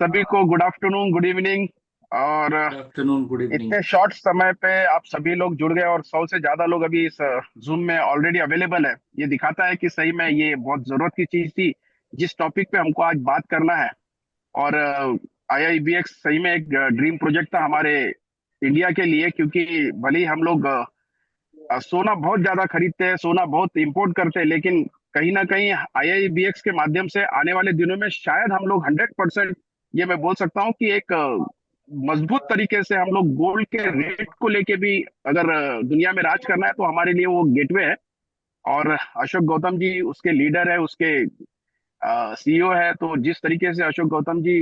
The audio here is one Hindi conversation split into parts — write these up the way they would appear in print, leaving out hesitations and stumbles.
सभी को गुड आफ्टरनून, गुड इवनिंग। और गुड आफ्टरनून, गुड इवनिंग। इतने शॉर्ट समय पे आप सभी लोग जुड़ गए और 100 से ज्यादा लोग अभी इस जूम में ऑलरेडी अवेलेबल है। ये दिखाता है कि सही में ये बहुत जरूरत की चीज थी जिस टॉपिक पे हमको आज बात करना है। और आईआईबीएक्स सही में एक ड्रीम प्रोजेक्ट था हमारे इंडिया के लिए, क्योंकि भले ही हम लोग सोना बहुत ज्यादा खरीदते हैं, सोना बहुत इंपोर्ट करते हैं, लेकिन कहीं ना कहीं आईआईबीएक्स के माध्यम से आने वाले दिनों में शायद हम लोग 100%, ये मैं बोल सकता हूँ कि एक मजबूत तरीके से हम लोग गोल्ड के रेट को लेके भी अगर दुनिया में राज करना है तो हमारे लिए वो गेटवे है। और अशोक गौतम जी उसके लीडर है, उसके सीईओ है। तो जिस तरीके से अशोक गौतम जी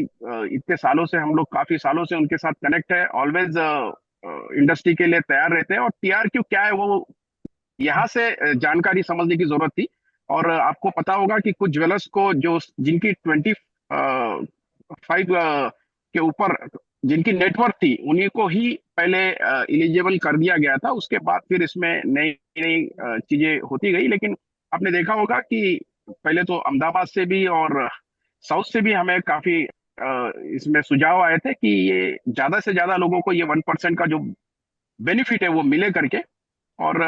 इतने सालों से, हम लोग काफी सालों से उनके साथ कनेक्ट है, ऑलवेज इंडस्ट्री के लिए तैयार रहते हैं। और टीआरक्यू क्या है वो यहाँ से जानकारी समझने की जरूरत थी। और आपको पता होगा कि कुछ ज्वेलर्स को जो जिनकी 25 के ऊपर जिनकी नेटवर्थ थी, उन्हीं को ही पहले इलिजिबल कर दिया गया था। उसके बाद फिर इसमें नई नई चीजें होती गई। लेकिन आपने देखा होगा कि पहले तो अहमदाबाद से भी और साउथ से भी हमें काफी इसमें सुझाव आए थे कि ये ज्यादा से ज्यादा लोगों को ये 1% का जो बेनिफिट है वो मिले करके। और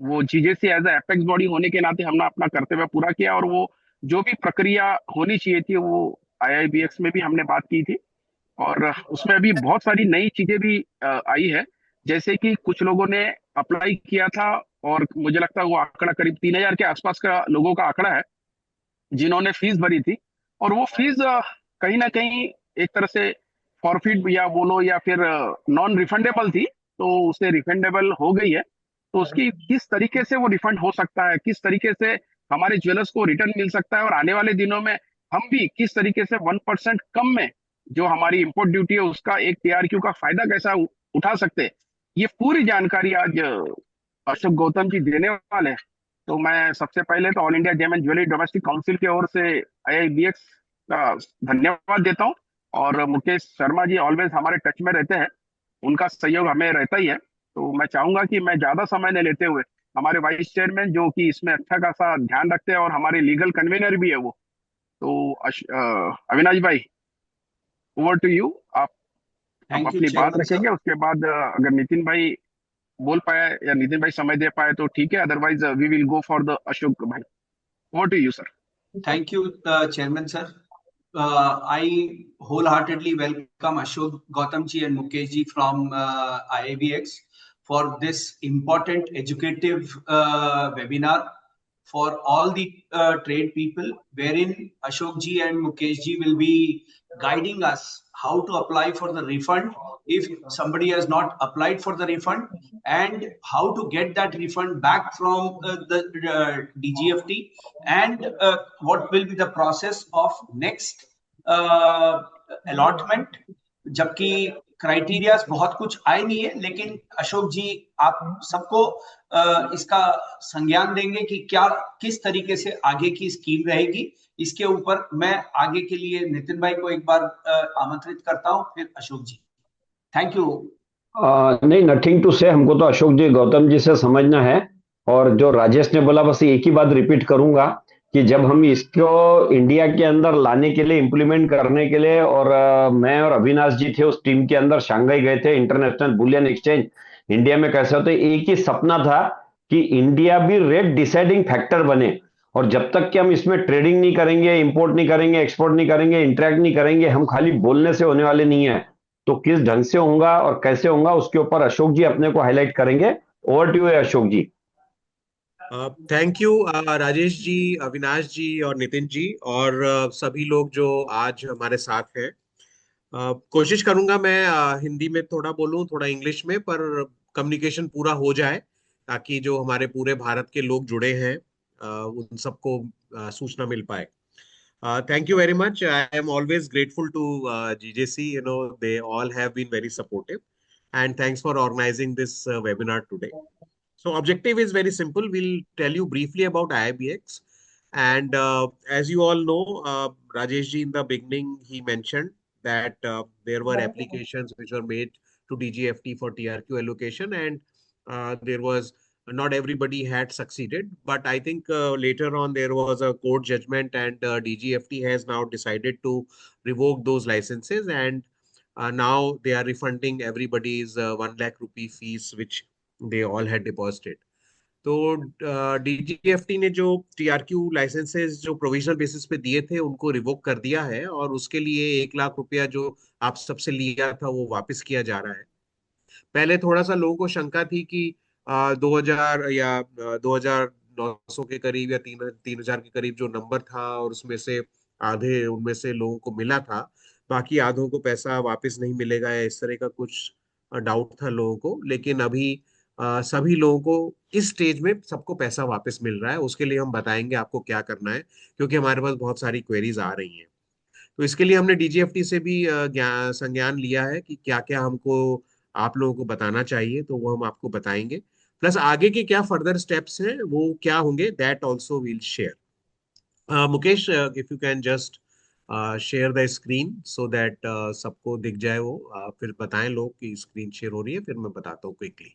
वो जीजेसी एज एपेक्स बॉडी होने के नाते हमने अपना कर्तव्य पूरा किया। और वो जो भी प्रक्रिया होनी चाहिए थी वो आईआईबीएक्स में भी हमने बात की थी। और उसमें अभी बहुत सारी नई चीजें भी आई है। जैसे कि कुछ लोगों ने अप्लाई किया था, और मुझे लगता है वो आंकड़ा करीब 3,000 के आसपास का लोगों का आंकड़ा है जिन्होंने फीस भरी थी। और वो फीस कहीं ना कहीं एक तरह से फॉरफिट या बोलो या फिर नॉन रिफंडेबल थी, तो उसे रिफंडेबल हो गई है। तो उसकी किस तरीके से वो रिफंड हो सकता है, किस तरीके से हमारे ज्वेलर्स को रिटर्न मिल सकता है, और आने वाले दिनों में हम भी किस तरीके से 1% कम में जो हमारी इंपोर्ट ड्यूटी है उसका एक टीआरक्यू का फायदा कैसा उठा सकते हैं, ये पूरी जानकारी आज अशोक गौतम जी देने वाले हैं। तो मैं सबसे पहले तो all India gem and jewellery domestic council की ओर से आईआईबीएक्स का धन्यवाद देता हूँ। और मुकेश शर्मा जी ऑलवेज हमारे टच में रहते हैं, उनका सहयोग हमें रहता ही है। तो मैं चाहूंगा कि मैं ज्यादा समय न लेते हुए हमारे वाइस चेयरमैन जो कि इसमें अच्छा खासा ध्यान रखते हैं और हमारे लीगल कन्वेनर भी है वो, तो अविनाश भाई, ओवर टू यू। आप थैंक यू अपनी बात चेयरमैन सर। रखेंगे, उसके बाद अगर नितिन भाई बोल पाए या नितिन भाई समय दे पाए तो ठीक है, otherwise we will go for the Ashok bhai. Over to you sir. Thank you, Chairman sir. I wholeheartedly welcome Ashok Gautamji and Mukeshji from IABX for this important educative webinar for all the trade people, wherein Ashokji and Mukeshji will be guiding us how to apply for the refund if somebody has not applied for the refund, and how to get that refund back from the DGFT, and what will be the process of next allotment. जबकि क्राइटेरियाज बहुत कुछ आए नहीं है, लेकिन अशोक जी आप सबको इसका संज्ञान देंगे कि क्या किस तरीके से आगे की स्कीम रहेगी। इसके ऊपर मैं आगे के लिए नितिन भाई को एक बार आमंत्रित करता हूं, फिर अशोक जी। Thank you. नहीं, नथिंग टू से। हमको तो अशोक जी, गौतम जी से समझना है। और जो राजेश ने बोला, बस एक ही बात रिपीट करूंगा कि जब हम इसको इंडिया के अंदर लाने के लिए, इम्प्लीमेंट करने के लिए, और मैं और अविनाश जी थे उस टीम के अंदर, शंघाई गए थे, इंटरनेशनल बुलियन एक्सचेंज इंडिया में कैसे होते, एक ही सपना था कि इंडिया भी रेट डिसाइडिंग फैक्टर बने। और जब तक कि हम इसमें ट्रेडिंग नहीं करेंगे, इंपोर्ट नहीं करेंगे, एक्सपोर्ट नहीं करेंगे, इंटरेक्ट नहीं करेंगे, हम खाली बोलने से होने वाले नहीं है। तो किस ढंग से होगा और कैसे होगा, उसके ऊपर अशोक जी अपने को हाईलाइट करेंगे। Over to you Ashok ji. Thank you Rajesh ji, Avinash ji और नितिन जी, और सभी लोग जो आज हमारे साथ हैं। कोशिश करूंगा मैं हिंदी में थोड़ा बोलूं, थोड़ा इंग्लिश में, पर कम्युनिकेशन पूरा हो जाए ताकि जो हमारे पूरे भारत के लोग जुड़े हैं उन सबको सूचना मिल पाए। Thank you very much. I am always grateful to GJC. You know, they all have been very supportive. And thanks for organizing this webinar today. So objective is very simple. We'll tell you briefly about IIBX. And as you all know, Rajesh ji in the beginning, he mentioned that there were applications which were made to DGFT for TRQ allocation. And there was not everybody had succeeded, but I think later on there was a court judgment, and DGFT has now decided to revoke those licenses, and now they are refunding everybody's 1 lakh rupee fees which they all had deposited. तो डीजीएफटी ने जो टीआरक्यू लाइसेंसेस जो प्रोविजनल बेसिस पे दिए थे उनको रिवोक कर दिया है, और उसके लिए 1 लाख रुपया जो आप सबसे लिया था वो वापस किया जा रहा है। पहले थोड़ा सा लोगों को शंका थी कि 2000 या 2900 के करीब या 3000 के करीब जो नंबर था, और उसमें से आधे उनमें से लोगों को मिला था, बाकी आधों को पैसा वापस नहीं मिलेगा, या इस तरह का कुछ डाउट था लोगों को। लेकिन अभी सभी लोगों को इस स्टेज में सबको पैसा वापस मिल रहा है। उसके लिए हम बताएंगे आपको क्या करना है, क्योंकि हमारे पास बहुत सारी क्वेरीज आ रही हैं। तो इसके लिए हमने डीजीएफटी से भी संज्ञान लिया है कि क्या क्या हमको आप लोगों को बताना चाहिए, तो वो हम आपको बताएंगे। प्लस आगे के क्या फर्दर स्टेप्स हैं वो क्या होंगे, that also will share. Mukesh, if you can just share the screen so that सबको दिख जाए वो, फिर बताएं लोग कि स्क्रीन शेयर हो रही है, फिर मैं बताता हूँ क्विकली।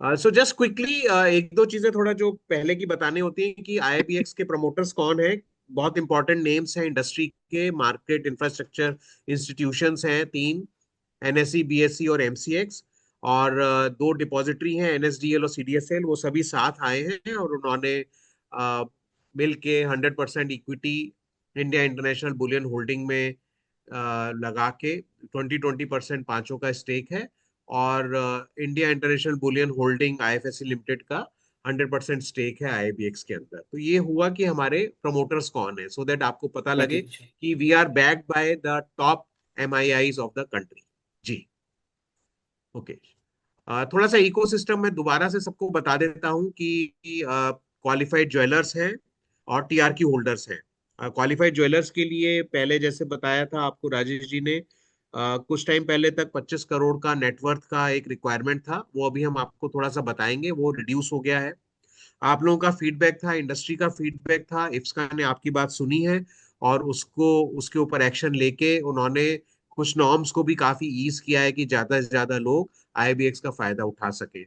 सो जस्ट क्विकली एक दो चीजें थोड़ा जो पहले की बताने होती हैं कि आईबीएक्स के प्रमोटर्स कौन है। बहुत इंपॉर्टेंट नेम्स हैं इंडस्ट्री के, मार्केट इंफ्रास्ट्रक्चर इंस्टीट्यूशंस हैं 3, एनएसई, बीएसई और एमसीएक्स, और 2 डिपॉजिटरी हैं, एनएसडीएल और सीडीएसएल। वो सभी साथ आए हैं और उन्होंने मिल के 100% equity India international bullion holding में लगा के 20% पांचों का स्टेक है, और India international bullion holding IFSC limited का 100% स्टेक है आईबीएक्स के अंदर। तो ये हुआ कि हमारे प्रमोटर्स कौन है, सो दैट आपको पता लगे कि we are backed by the top MIIs of the country. जी ओके। थोड़ा सा इकोसिस्टम में दोबारा से सबको बता देता हूं कि क्वालिफाइड ज्वेलर्स हैं और टीआरक्यू होल्डर्स हैं। क्वालिफाइड ज्वेलर्स के लिए पहले जैसे बताया था आपको राजेश जी ने, कुछ टाइम पहले तक 25 करोड़ का नेटवर्थ का एक रिक्वायरमेंट था, वो अभी हम आपको थोड़ा सा बताएंगे, वो रिड्यूस हो गया है। आप लोगों का फीडबैक था, इंडस्ट्री का फीडबैक था, इफ्सका ने आपकी बात सुनी है और उसको उसके ऊपर एक्शन लेके उन्होंने कुछ नॉर्म्स को भी काफी ईज किया है कि ज्यादा से ज्यादा लोग आईबीएक्स का फायदा उठा सके।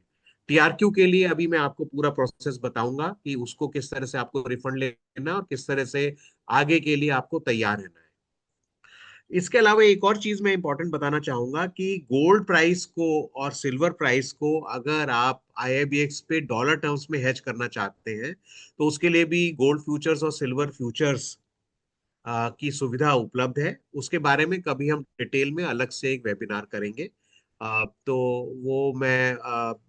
टीआरक्यू के लिए अभी मैं आपको पूरा प्रोसेस बताऊंगा कि उसको किस तरह से आपको रिफंड लेना और किस तरह से आगे के लिए आपको तैयार रहना है। इसके अलावा एक और चीज मैं इंपॉर्टेंट बताना चाहूंगा कि गोल्ड प्राइस को और सिल्वर प्राइस को अगर आप आईआईबीएक्स पे डॉलर टर्म्स में हेज करना चाहते हैं तो उसके लिए भी गोल्ड फ्यूचर्स और सिल्वर फ्यूचर्स की सुविधा उपलब्ध है। उसके बारे में कभी हम डिटेल में अलग से एक वेबिनार करेंगे, तो वो मैं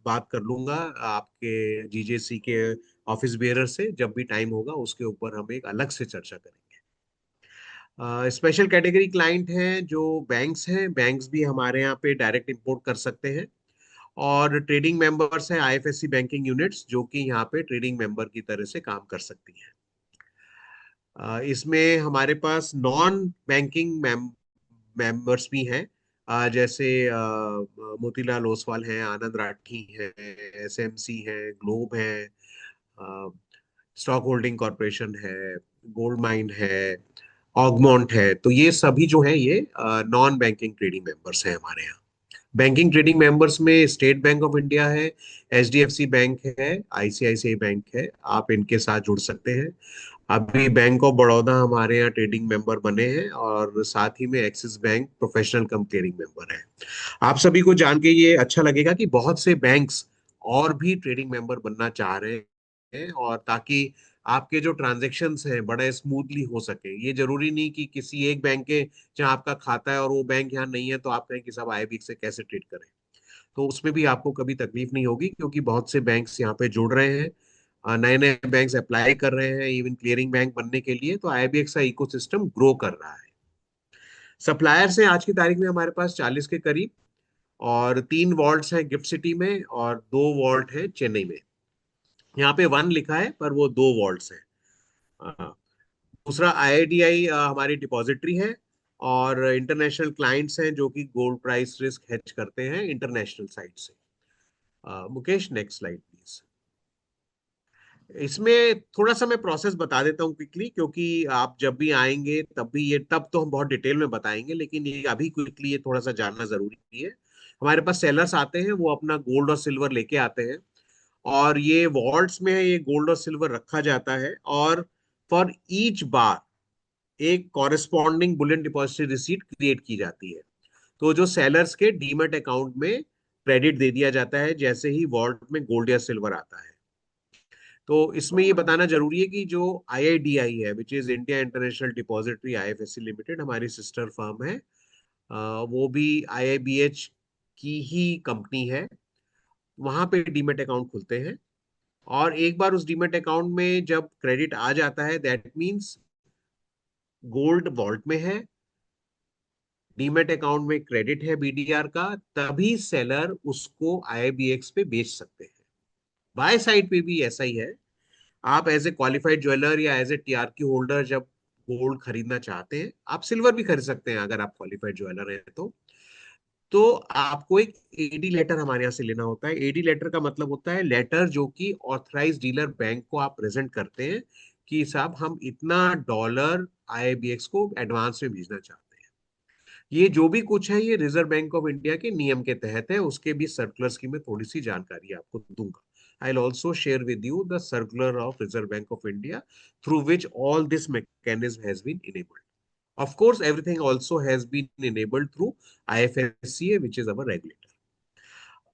बात कर लूंगा आपके जीजेसी के ऑफिस बेयरर से, जब भी टाइम होगा उसके ऊपर हम एक अलग से चर्चा करेंगे। स्पेशल कैटेगरी क्लाइंट हैं जो बैंक्स हैं, बैंक्स भी हमारे यहाँ पे डायरेक्ट इंपोर्ट कर सकते हैं, और ट्रेडिंग मेंबर्स हैं आईएफएससी बैंकिंग यूनिट्स जो कि यहाँ पे ट्रेडिंग मेंबर की तरह से काम कर सकती हैं। इसमें हमारे पास नॉन बैंकिंग मेंबर्स भी हैं, जैसे मोतीलाल ओसवाल हैं, आनंद राठी हैं, एसएमसी हैं, ग्लोब है, स्टॉक होल्डिंग कॉरपोरेशन है, गोल्ड माइन है, ऑगमोंट है। तो ये सभी जो है ये नॉन बैंकिंग ट्रेडिंग मेंबर्स हैं हमारे यहाँ। बैंकिंग ट्रेडिंग मेंबर्स में स्टेट बैंक ऑफ इंडिया है, एचडीएफसी बैंक है, आईसीआईसीआई बैंक है, आप इनके साथ जुड़ सकते हैं। अभी बैंक ऑफ बड़ौदा हमारे यहाँ ट्रेडिंग मेंबर बने हैं, और साथ ही में एक्सिस बैंक प्रोफेशनल कम क्लियरिंग मेंबर है। आप सभी को जान के ये अच्छा लगेगा कि बहुत से बैंक्स और भी ट्रेडिंग मेंबर बनना चाह रहे हैं, और ताकि आपके जो ट्रांजेक्शन्स हैं बड़ा स्मूथली हो सके। ये जरूरी नहीं कि किसी एक बैंक के जहाँ आपका खाता है और वो बैंक यहाँ नहीं है तो आप कहें कि सब आईबीएक्स से कैसे ट्रेड करें, तो उसमें भी आपको कभी तकलीफ नहीं होगी, क्योंकि बहुत से बैंक्स यहाँ पे जुड़ रहे हैं, नए नए बैंक्स अप्लाई कर रहे हैं इवन क्लियरिंग बैंक बनने के लिए। तो आईबीएक्स का इकोसिस्टम ग्रो कर रहा है। सप्लायर्स हैं आज की तारीख में हमारे पास 40 के करीब, और 3 वॉल्ट्स हैं गिफ्ट सिटी में और 2 वॉल्ट है चेन्नई में। यहाँ पे 1 लिखा है पर वो 2 वॉल्ट्स हैं। दूसरा आईआईडीआई हमारी डिपॉजिटरी है, और इंटरनेशनल क्लाइंट्स हैं जो कि गोल्ड प्राइस रिस्क हेज करते हैं इंटरनेशनल साइड से। Mukesh next slide please. इसमें थोड़ा सा मैं प्रोसेस बता देता हूँ क्विकली, क्योंकि आप जब भी आएंगे तब भी ये, तब तो हम बहुत डिटेल में बताएंगे, लेकिन ये अभी क्विकली ये थोड़ा सा जानना जरूरी है। हमारे पास सेलर्स आते हैं, वो अपना गोल्ड और सिल्वर लेके आते हैं, और ये वॉल्ट्स में ये गोल्ड और सिल्वर रखा जाता है, और फॉर ईच बार एक corresponding Boolean depository receipt create की जाती है। तो जो सेलर्स के डीमैट अकाउंट में क्रेडिट दे दिया जाता है जैसे ही वॉल्ट में गोल्ड या सिल्वर आता है। तो इसमें ये बताना जरूरी है कि जो आईआईडीआई है, which is India international depository IFSC limited, हमारी सिस्टर फर्म है, वो भी आईआईबीएच की ही कंपनी है। वहां पे डीमेट अकाउंट खुलते हैं, और एक बार उस डीमेट अकाउंट में जब क्रेडिट आ जाता है, दैट मीन्स गोल्ड वॉल्ट में है, डीमेट अकाउंट में क्रेडिट है बीडीआर का, तभी सेलर उसको आईआईबीएक्स पे बेच सकते हैं। बाय साइड पे भी ऐसा ही है। आप एज ए क्वालिफाइड ज्वेलर या एज ए टीआरक्यू होल्डर जब गोल्ड खरीदना चाहते हैं, आप सिल्वर भी खरीद सकते हैं अगर आप क्वालिफाइड ज्वेलर हैं तो आपको एक एडी लेटर हमारे यहाँ से लेना होता है। एडी लेटर का मतलब होता है लेटर जो कि ऑथराइज डीलर बैंक को आप प्रेजेंट करते हैं कि साहब हम इतना डॉलर आईआईबीएक्स को एडवांस में भेजना चाहते हैं। ये जो भी कुछ है ये रिजर्व बैंक ऑफ इंडिया के नियम के तहत है। उसके भी सर्कुलर्स की मैं थोड़ी सी जानकारी आपको दूंगा। I will also share with you the circular of Reserve Bank of India through which all this mechanism has been enabled. Of course, everything also has been enabled through IFSCA, which is our regulator.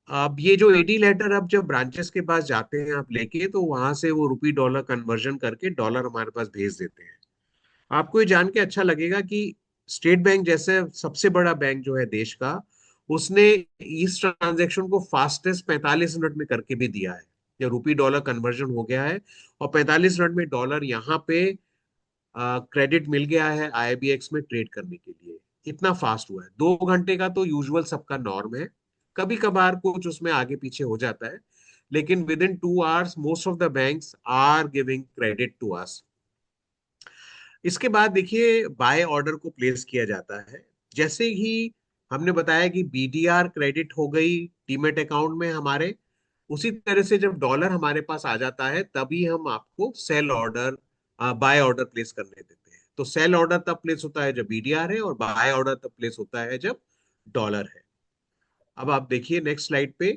अब ये जो एडी लेटर अब जब ब्रांचेस के पास जाते हैं आप लेके, तो वहां से वो रुपी डॉलर कन्वर्जन करके डॉलर हमारे पास भेज देते हैं। आपको ये जान के अच्छा लगेगा कि स्टेट बैंक जैसे सबसे बड़ा बैंक जो है देश का, उसने इस ट्रांजेक्शन को फास्टेस्ट 45 मिनट में करके भी दिया है। या रुपी डॉलर कन्वर्जन हो गया है और 45 मिनट में डॉलर यहाँ पे क्रेडिट मिल गया है आईबीएक्स में ट्रेड करने के लिए। इतना फास्ट हुआ है। 2 घंटे का तो यूजुअल सबका नॉर्म है, कभी कभार कुछ उसमें आगे पीछे हो जाता है, लेकिन within 2 hours most of the banks are giving credit to us. इसके बाद देखिए बाय ऑर्डर को प्लेस किया जाता है। जैसे ही हमने बताया कि बीडीआर क्रेडिट हो गई डीमेट अकाउंट में हमारे, उसी तरह से जब डॉलर हमारे पास आ जाता है तभी हम आपको sell order buy order place करने देते हैं। तो सेल ऑर्डर तब प्लेस होता है जब बीडीआर है, और बाय ऑर्डर तब प्लेस होता है जब डॉलर है। अब आप देखिए नेक्स्ट स्लाइड पे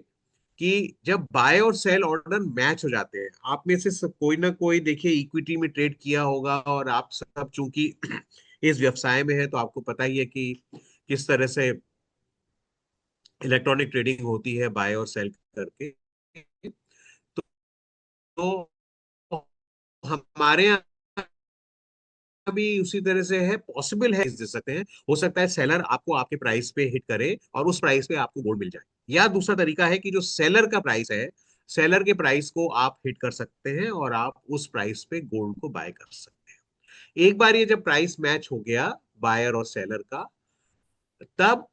कि जब बाय और सेल ऑर्डर मैच हो जाते हैं, आप में से कोई ना कोई देखिए इक्विटी में ट्रेड किया होगा, और आप सब चूंकि इस व्यवसाय में है तो आपको पता ही है कि किस तरह से इलेक्ट्रॉनिक ट्रेडिंग होती है बाय और सेल करके। तो हमारे यहाँ भी उसी तरह से है, पॉसिबल है दे सकते हैं। हो सकता है सेलर आपको आपके प्राइस पे हिट करे और उस प्राइस पे आपको गोल्ड मिल जाए, या दूसरा तरीका है कि जो सेलर का प्राइस है, सेलर के प्राइस को आप हिट कर सकते हैं और आप उस प्राइस पे गोल्ड को बाय कर सकते हैं। एक बार ये जब प्राइस मैच हो गया बायर और सेलर का, तब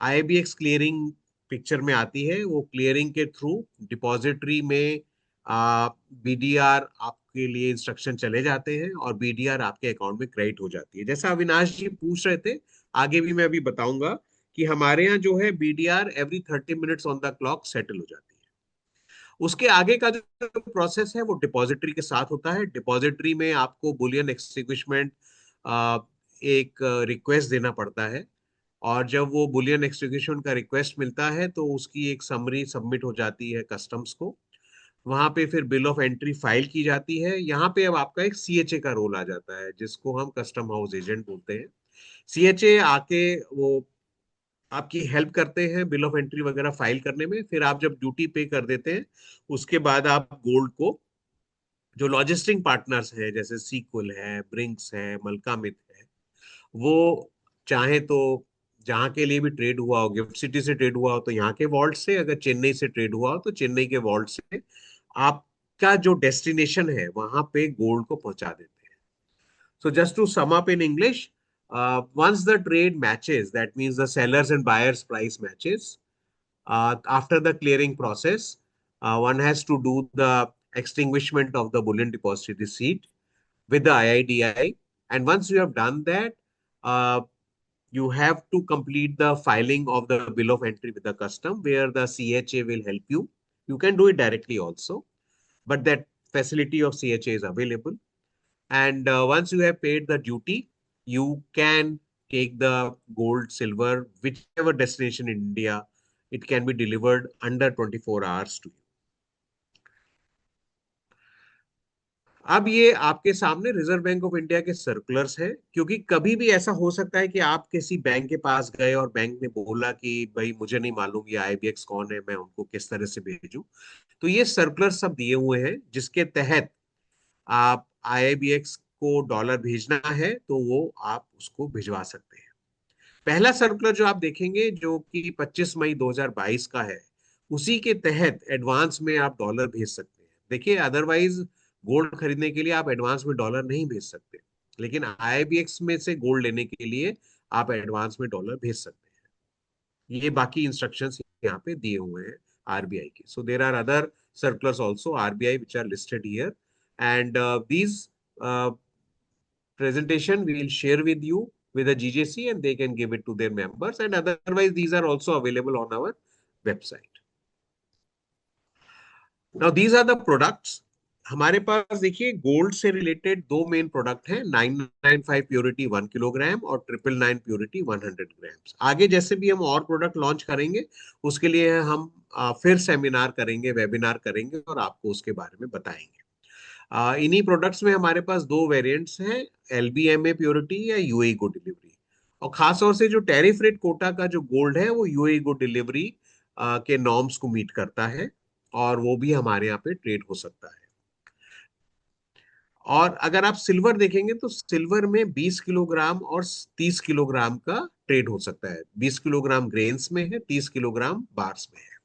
आईबीएक्स क्लियरिंग पिक्चर में आती है। वो क्लियरिंग के थ्रू डिपॉजिटरी में बीडीआर आपके लिए इंस्ट्रक्शन चले जाते हैं और बीडीआर आपके अकाउंट में क्रेडिट हो जाती है। जैसा अविनाश जी पूछ रहे थे, आगे भी मैं अभी बताऊंगा कि हमारे यहाँ जो है BDR every 30 minutes on the clock settle हो जाती है। उसके आगे का जो प्रोसेस है वो डिपॉजिटरी के साथ होता है। डिपॉजिटरी में आपको बुलियन एक्सटिंग्विशमेंट एक रिक्वेस्ट देना पड़ता है, और जब वो बुलियन एक्सटिंग्विशमेंट का रिक्वेस्ट मिलता है तो उसकी एक समरी सबमिट हो जाती है कस्टम्स को। वहां पे फिर बिल ऑफ एंट्री फाइल की जाती है। यहाँ पे अब आपका एक सीएचए का रोल आ जाता है, जिसको हम कस्टम हाउस एजेंट बोलते हैं। सीएचए आके वो आपकी हेल्प करते हैं बिल ऑफ एंट्री वगैरह फाइल करने में। फिर आप जब ड्यूटी पे कर देते हैं, उसके बाद आप गोल्ड को जो लॉजिस्टिक पार्टनर्स हैं जैसे सीक्वल है, ब्रिंक्स है, मलकामित है, वो चाहे तो जहाँ के लिए भी ट्रेड हुआ हो, गिफ्ट सिटी से ट्रेड हुआ हो तो यहाँ के वॉल्ट से, अगर चेन्नई से ट्रेड हुआ हो तो चेन्नई के वॉल्ट से आपका जो डेस्टिनेशन है वहां पे गोल्ड को पहुंचा देते हैं। So just to sum up in English, once the trade matches, that means the sellers and buyers price matches, after the clearing process, one has to do the extinguishment of the bullion depository receipt with the IIDI. And once you have done that, uh, you have to complete the filing of the bill of entry with the custom, where the CHA will help you. You can do it directly also, but that facility of CHA is available. And once you have paid the duty, you can take the gold, silver, whichever destination in India, it can be delivered under 24 hours to you. अब ये आपके सामने रिजर्व बैंक ऑफ इंडिया के सर्कुलर्स हैं, क्योंकि कभी भी ऐसा हो सकता है कि आप किसी बैंक के पास गए और बैंक ने बोला कि भाई मुझे नहीं मालूम ये आईबीएक्स कौन है, मैं उनको किस तरह से भेजूं। तो ये सर्कुलर सब दिए हुए हैं जिसके तहत आप आईबीएक्स को डॉलर भेजना है तो वो आप उसको भिजवा सकते हैं। पहला सर्कुलर जो आप देखेंगे जो कि 25 मई 2022 का है, उसी के तहत एडवांस में आप डॉलर भेज सकते हैं। देखिए, अदरवाइज गोल्ड खरीदने के लिए आप एडवांस में डॉलर नहीं भेज सकते, लेकिन आईबीएक्स में से गोल्ड लेने के लिए आप एडवांस में डॉलर भेज सकते हैं। ये बाकी इंस्ट्रक्शंस यहाँ पे दिए हुए हैं आरबीआई के। So there are other circulars also RBI which are listed here, and these presentation we will share with you with a GJC and they can give it to their members, and otherwise these are also available on our website. Now these are the products. हमारे पास देखिए गोल्ड से रिलेटेड दो मेन प्रोडक्ट हैं, 995 प्योरिटी 1 किलोग्राम और 999 प्योरिटी 100 ग्राम्स। आगे जैसे भी हम और प्रोडक्ट लॉन्च करेंगे उसके लिए हम फिर सेमिनार करेंगे, वेबिनार करेंगे और आपको उसके बारे में बताएंगे। इन्हीं प्रोडक्ट्स में हमारे पास दो वेरिएंट्स हैं, एलबीएमए प्योरिटी या यूएई गुड डिलीवरी। और खास तौर से जो टैरिफ रेट कोटा का जो गोल्ड है वो यूएई गुड डिलीवरी के नॉर्म्स को मीट करता है और वो भी हमारे यहाँ पे ट्रेड हो सकता है। और अगर आप सिल्वर देखेंगे तो सिल्वर में 20 किलोग्राम और 30 किलोग्राम का ट्रेड हो सकता है। 20 किलोग्राम ग्रेन्स में है, 30 किलोग्राम बार्स में है।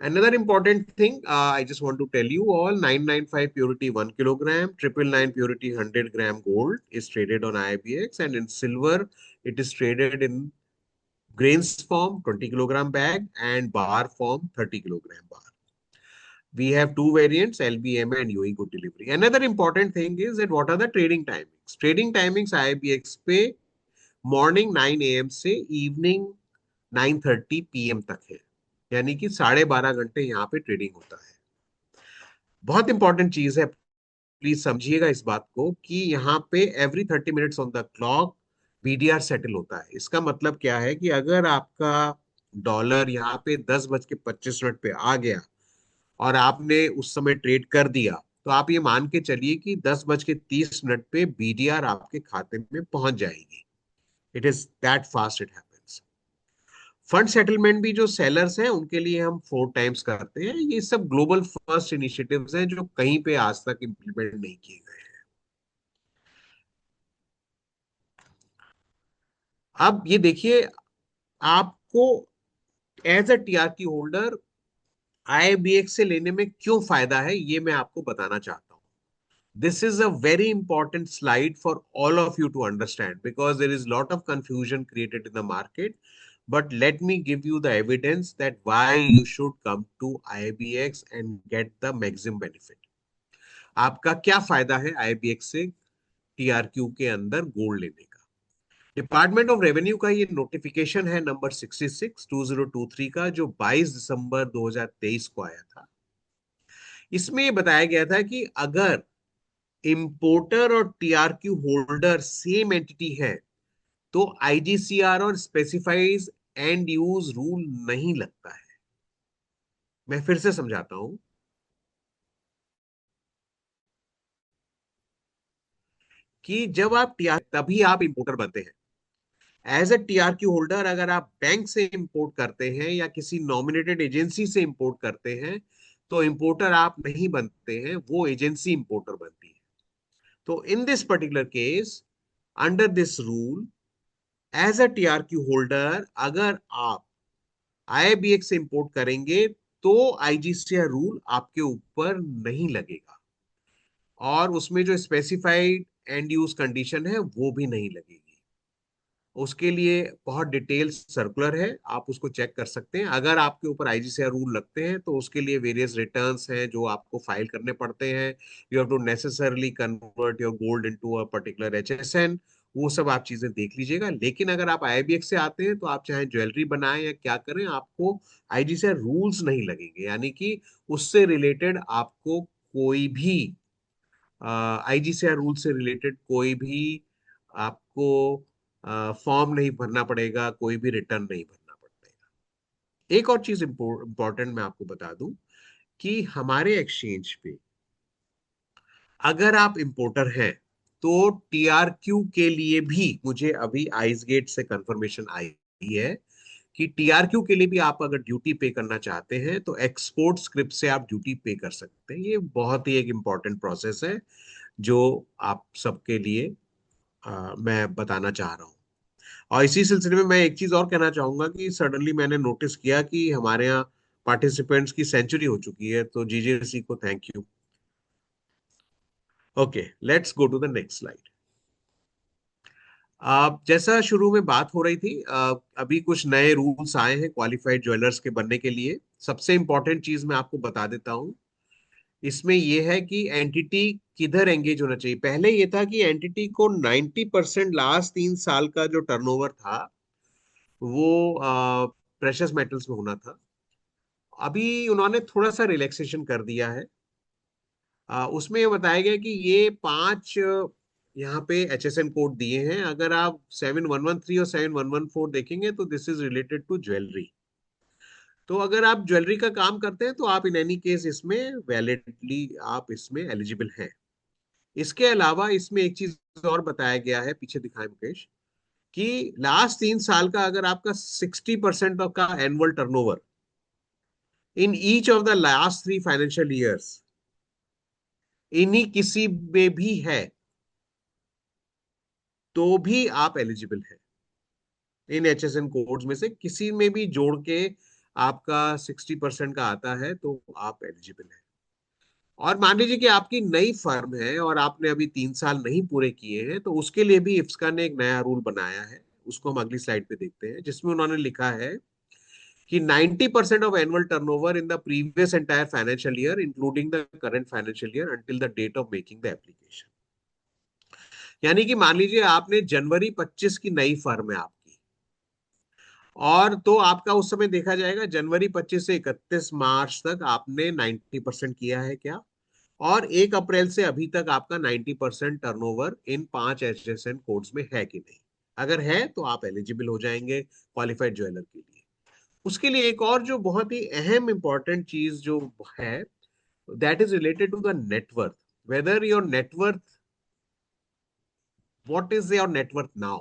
Another important thing, I just want to tell you all, 995 purity 1 kilogram, 999 purity 100 gram gold is traded on IBX, and in silver, it is traded in grains form 20 kilogram bag and bar form 30 kilogram bar. We have two variants, LBMA and UAE good delivery. Another important thing is that what are the trading timings? Trading timings IBX पे मॉर्निंग 9 AM से इवनिंग 9:30 PM तक है, यानी कि 12.5 घंटे यहाँ पे ट्रेडिंग होता है। बहुत इंपॉर्टेंट चीज है, प्लीज समझिएगा इस बात को कि यहाँ पे every 30 minutes on the clock BDR settle होता है। इसका मतलब क्या है कि अगर आपका डॉलर यहाँ पे 10:25 पे आ गया और आपने उस समय ट्रेड कर दिया, तो आप ये मान के चलिए कि 10:30 पे बीडीआर आपके खाते में पहुंच जाएगी। It is that fast it happens. Fund settlement भी जो सेलर्स हैं उनके लिए हम 4 टाइम्स करते हैं। ये सब ग्लोबल फर्स्ट इनिशिएटिव्स हैं जो कहीं पे आज तक इम्प्लीमेंट नहीं किए गए हैं। अब ये देखिए, आपको एज अ टीआरक्यू होल्डर आईबीएक्स से लेने में क्यों फायदा है ये मैं आपको बताना चाहता हूँ। This is a very important slide for all of you to understand because there is a lot of confusion created in the market. But let me give you the evidence that why you should come to IBX and get the maximum benefit. आपका क्या फायदा है IBX से TRQ के अंदर गोल्ड लेने का? डिपार्टमेंट ऑफ रेवेन्यू का ये नोटिफिकेशन है नंबर 66/2023 का, जो 22 दिसंबर 2023 को आया था। इसमें ये बताया गया था कि अगर इंपोर्टर और टीआरक्यू होल्डर सेम एंटिटी है तो आईजीसीआर और स्पेसिफाइज एंड यूज रूल नहीं लगता है। मैं फिर से समझाता हूं कि जब आप टीआर तभी आप इंपोर्टर बनते हैं। एज अ टीआरक्यू होल्डर अगर आप बैंक से इंपोर्ट करते हैं या किसी नॉमिनेटेड एजेंसी से इंपोर्ट करते हैं तो इंपोर्टर आप नहीं बनते हैं, वो एजेंसी इंपोर्टर बनती है। तो in this particular case, under this rule, as a TRQ holder अगर आप आईबीएक्स से इंपोर्ट करेंगे तो आईजीसीआर रूल आपके ऊपर नहीं लगेगा और उसमें जो स्पेसिफाइड एंड यूज कंडीशन है वो भी नहीं लगेगी। उसके लिए बहुत डिटेल सर्कुलर है, आप उसको चेक कर सकते हैं। अगर आपके ऊपर आईजीसीआर रूल लगते हैं तो उसके लिए वेरियस रिटर्न्स हैं जो आपको फाइल करने पड़ते हैं। You have to necessarily convert your gold into a particular HSN, वो सब आप चीजें देख लीजिएगा। लेकिन अगर आप आईबीएक्स से आते हैं तो आप चाहे ज्वेलरी बनाएं या क्या करें, आपको आईजीसीआर रूल्स नहीं लगेंगे, यानी कि उससे रिलेटेड आपको कोई भी आईजीसीआर रूल से रिलेटेड कोई भी आपको फॉर्म नहीं भरना पड़ेगा, कोई भी रिटर्न नहीं भरना पड़ेगा। एक और चीज इंपॉर्टेंट मैं आपको बता दूं कि हमारे एक्सचेंज पे अगर आप इंपोर्टर हैं तो टीआरक्यू के लिए भी मुझे अभी आइस गेट से कंफर्मेशन आई है कि टीआरक्यू के लिए भी आप अगर ड्यूटी पे करना चाहते हैं तो एक्सपोर्ट स्क्रिप्ट से आप ड्यूटी पे कर सकते हैं। ये बहुत ही एक इम्पॉर्टेंट प्रोसेस है जो आप सबके लिए मैं बताना चाह रहा हूँ। और इसी सिलसिले में मैं एक चीज और कहना चाहूंगा कि सडनली मैंने नोटिस किया कि हमारे यहाँ पार्टिसिपेंट्स की सेंचुरी हो चुकी है, तो जीजेसी को thank you. Okay, let's go to the next slide. जैसा शुरू में बात हो रही थी, अभी कुछ नए रूल्स आए हैं क्वालिफाइड ज्वेलर्स के बनने के लिए। सबसे इंपॉर्टेंट चीज मैं आपको बता देता हूँ, इसमें यह है कि एंटिटी किधर एंगेज होना चाहिए। पहले ये था कि एंटिटी को 90% लास्ट 3 साल का जो टर्नओवर था वो प्रेशियस मेटल्स में होना था। अभी उन्होंने थोड़ा सा रिलैक्सेशन कर दिया है। उसमें ये बताया गया कि ये 5 यहाँ पे HSN कोड दिए हैं। अगर आप 7113 और 7114 देखेंगे तो this is related to jewellery. तो अगर आप ज्वेलरी का काम करते हैं तो आप इन एनी केस इसमें वैलिडली आप इसमें एलिजिबल हैं। इसके अलावा इसमें एक चीज और बताया गया है, पीछे दिखाएं मुकेश, कि लास्ट 3 साल का अगर आपका 60% ऑफ का annual turnover in each of the last 3 financial years इन्हीं किसी में भी है तो भी आप एलिजिबल हैं। इन HSN कोड्स में से किसी में भी जोड़ के आपका 60% का आता है तो आप एलिजिबल हैं। और मान लीजिए कि आपकी नई फर्म है और आपने अभी 3 साल नहीं पूरे किए हैं, तो उसके लिए भी इफ्सका ने एक नया रूल बनाया है। उसको हम अगली स्लाइड पे देखते हैं, जिसमें उन्होंने लिखा है कि 90% of annual turnover in the previous entire financial year including the current financial year until the date of making the application. यानी कि मान लीजिए आपने जनवरी 25 की नई फर्म है आपकी, और तो आपका उस समय देखा जाएगा जनवरी 25 से 31 मार्च तक आपने 90% किया है क्या, और 1 अप्रैल से अभी तक आपका 90% टर्नओवर इन 5 HSN कोड्स में है कि नहीं। अगर है तो आप एलिजिबल हो जाएंगे क्वालिफाइड ज्वेलर के लिए। उसके लिए एक और जो बहुत ही अहम इंपॉर्टेंट चीज जो है, that is related to the net worth. Whether your net worth, what is your net worth now.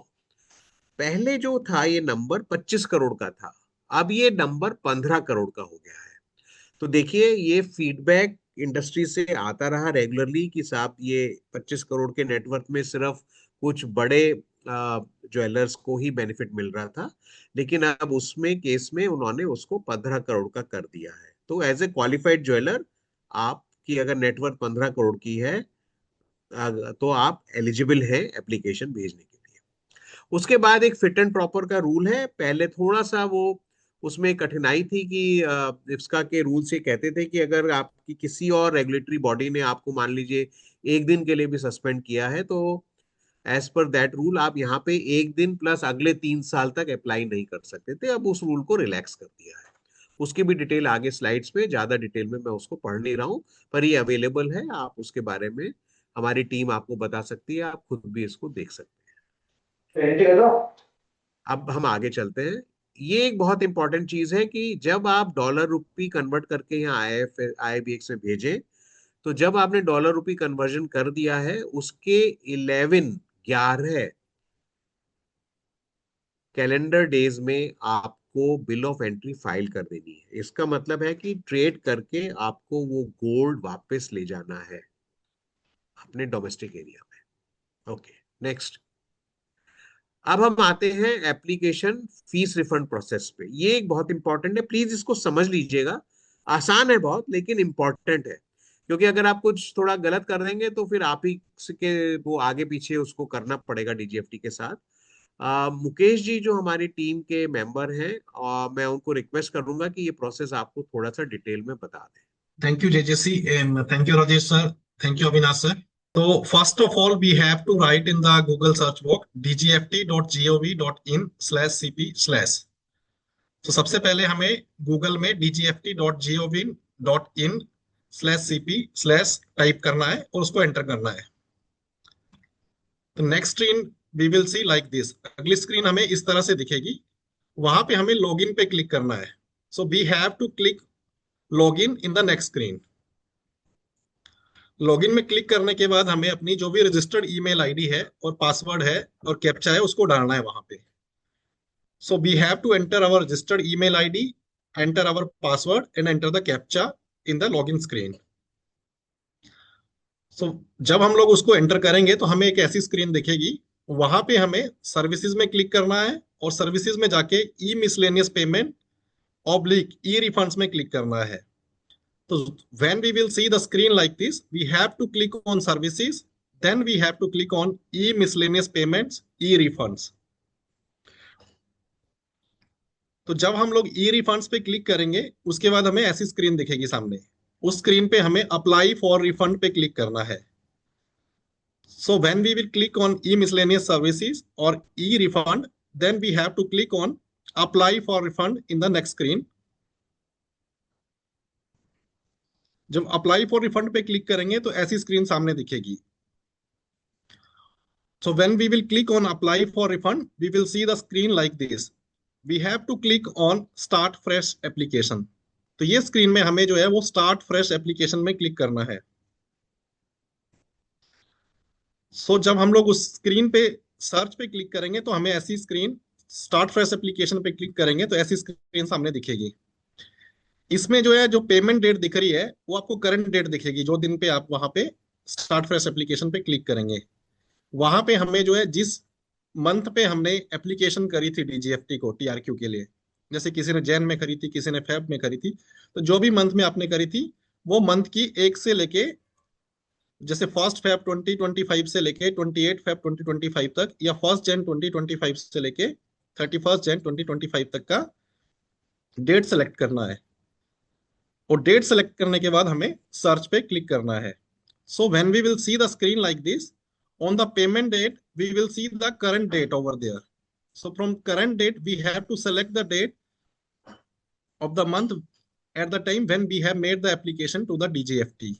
पहले जो था ये नंबर 25 करोड़ का था, अब ये नंबर 15 करोड़ का हो गया है। तो देखिए, ये फीडबैक इंडस्ट्री से आता रहा रेगुलरली कि साहब ये 25 करोड़ के नेटवर्क में सिर्फ कुछ बड़े ज्वेलर्स को ही बेनिफिट मिल रहा था, लेकिन अब उसमें केस में उन्होंने उसको 15 करोड़ का कर दिया है। तो एज ए क्वालिफाइड ज्वेलर आपकी अगर नेटवर्क 15 करोड़ की है तो आप एलिजिबल हैं एप्लीकेशन भेजने के लिए। उसके बाद एक फिट एंड प्रॉपर का रूल है। पहले थोड़ा सा वो उसमें कठिनाई थी कि इफ्सका के रूल्स ये कहते थे कि अगर आपकी किसी और रेगुलेटरी बॉडी ने आपको मान लीजिए 1 दिन के लिए भी सस्पेंड किया है तो एज पर दैट रूल आप यहाँ पे 1 दिन प्लस अगले 3 साल तक अप्लाई नहीं कर सकते थे। अब उस रूल को रिलैक्स कर दिया है। उसकी भी डिटेल आगे स्लाइड्स पे, ज्यादा डिटेल में मैं उसको पढ़ नहीं रहा हूँ, पर ये अवेलेबल है, आप उसके बारे में हमारी टीम आपको बता सकती है, आप खुद भी इसको देख सकते हैं। अब हम आगे चलते हैं। ये एक बहुत इंपॉर्टेंट चीज है कि जब आप डॉलर रुपी कन्वर्ट करके यहाँ IBX में भेजें, तो जब आपने डॉलर रुपी कन्वर्जन कर दिया है उसके 11 कैलेंडर डेज में आपको बिल ऑफ एंट्री फाइल कर देनी है। इसका मतलब है कि ट्रेड करके आपको वो गोल्ड वापस ले जाना है अपने डोमेस्टिक एरिया में। Okay, next. अब हम आते हैं एप्लीकेशन फीस रिफंड प्रोसेस पे। ये एक बहुत इंपॉर्टेंट है, प्लीज इसको समझ लीजिएगा। आसान है बहुत लेकिन इंपॉर्टेंट है, क्योंकि अगर आप कुछ थोड़ा गलत कर देंगे तो फिर आप ही के वो आगे पीछे उसको करना पड़ेगा DGFT के साथ। मुकेश जी जो हमारी टीम के मेंबर हैं, मैं उनको रिक्वेस्ट करूंगा कि ये प्रोसेस आपको थोड़ा सा डिटेल में बता दें। Thank you, JJC, and thank you, Rajesh sir. Thank you, Avinash sir. So first of all, we have to write in the Google search box dgft.gov.in/cp/. तो सबसे पहले हमें गूगल में dgft.gov.in/cp/ टाइप करना है और उसको एंटर करना है। तो next screen we will see like this. अगली स्क्रीन हमें इस तरह से दिखेगी। वहां पे हमें लॉगिन पे क्लिक करना है। So we have to click login in the next screen. Login में क्लिक करने के बाद हमें अपनी जो भी रजिस्टर्ड ईमेल आईडी है और पासवर्ड है और कैप्चा है उसको डालना है वहां पे. So we have to enter our registered email ID, enter our password and enter the captcha in the login screen. So जब हम लोग उसको एंटर करेंगे तो हमें एक ऐसी स्क्रीन दिखेगी. वहां पे हमें सर्विसेज में क्लिक करना है और सर्विसेज में जाके ई मिसलेनियस पेमेंट ऑब्लिक ई रिफंड्स में क्लिक करना है. So when we will see the screen like this, we have to click on services, then we have to click on e-miscellaneous payments, e-refunds. तो जब हम लोग e-refunds पे क्लिक करेंगे उसके बाद हमें ऐसी स्क्रीन दिखेगी सामने. उस स्क्रीन पे हमें अप्लाई फॉर रिफंड पे क्लिक करना है. So when we will click on e-miscellaneous services or e-refund, then we have to click on apply for refund in the next screen. जब अप्लाई फॉर रिफंड पे क्लिक करेंगे तो ऐसी स्क्रीन सामने दिखेगी. So when we will click on apply for refund, we will see the screen like this. We have to click on start fresh application. तो ये स्क्रीन में हमें जो है वो start fresh application में क्लिक करना है. So जब हम लोग उस स्क्रीन पे सर्च पे क्लिक करेंगे तो हमें ऐसी स्क्रीन, start fresh application पे क्लिक करेंगे तो ऐसी स्क्रीन सामने दिखेगी. इसमें जो है जो पेमेंट डेट दिख रही है वो आपको करंट डेट दिखेगी जो दिन पे आप वहां पे स्टार्ट फ्रेश एप्लीकेशन पे क्लिक करेंगे. वहां पे हमें जो है जिस मंथ पे हमने एप्लीकेशन करी थी डीजीएफटी को टीआरक्यू के लिए, जैसे किसी ने जैन में करी थी, किसी ने फेब में करी थी, तो जो भी मंथ में आपने करी थी वो मंथ की 1 से लेके, जैसे 1 फेब 2025 से लेके 28 फेब 2025 तक, या 1 जैन 2025 से लेके 31 जैन 2025 तक का डेट सेलेक्ट करना है. और डेट सेलेक्ट करने के बाद हमें सर्च पे क्लिक करना है. So when we will see the screen like this, on the payment date we will see the current date over there. So from current date we have to select the date of the month at the time when we have made the application to the DGFT.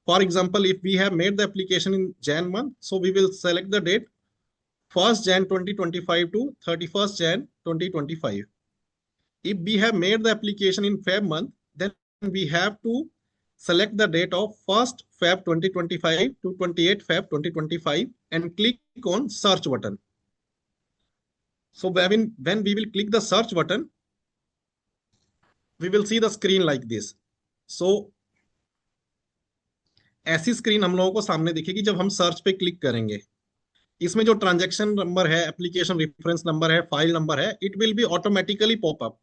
For example, if we have made the application in Jan month, so we will select the date 1st Jan 2025 to 31st Jan 2025. If we have made the application in Feb month, then we have to select the date of 1st Feb 2025 to 28 Feb 2025 and click on search button. So when we will click the search button, we will see the screen like this. So ऐसी स्क्रीन हम लोगों को सामने दिखेगी जब हम सर्च पे क्लिक करेंगे. इसमें जो ट्रांजैक्शन नंबर है, एप्लीकेशन रेफरेंस नंबर है, फाइल नंबर है, it will be automatically pop up.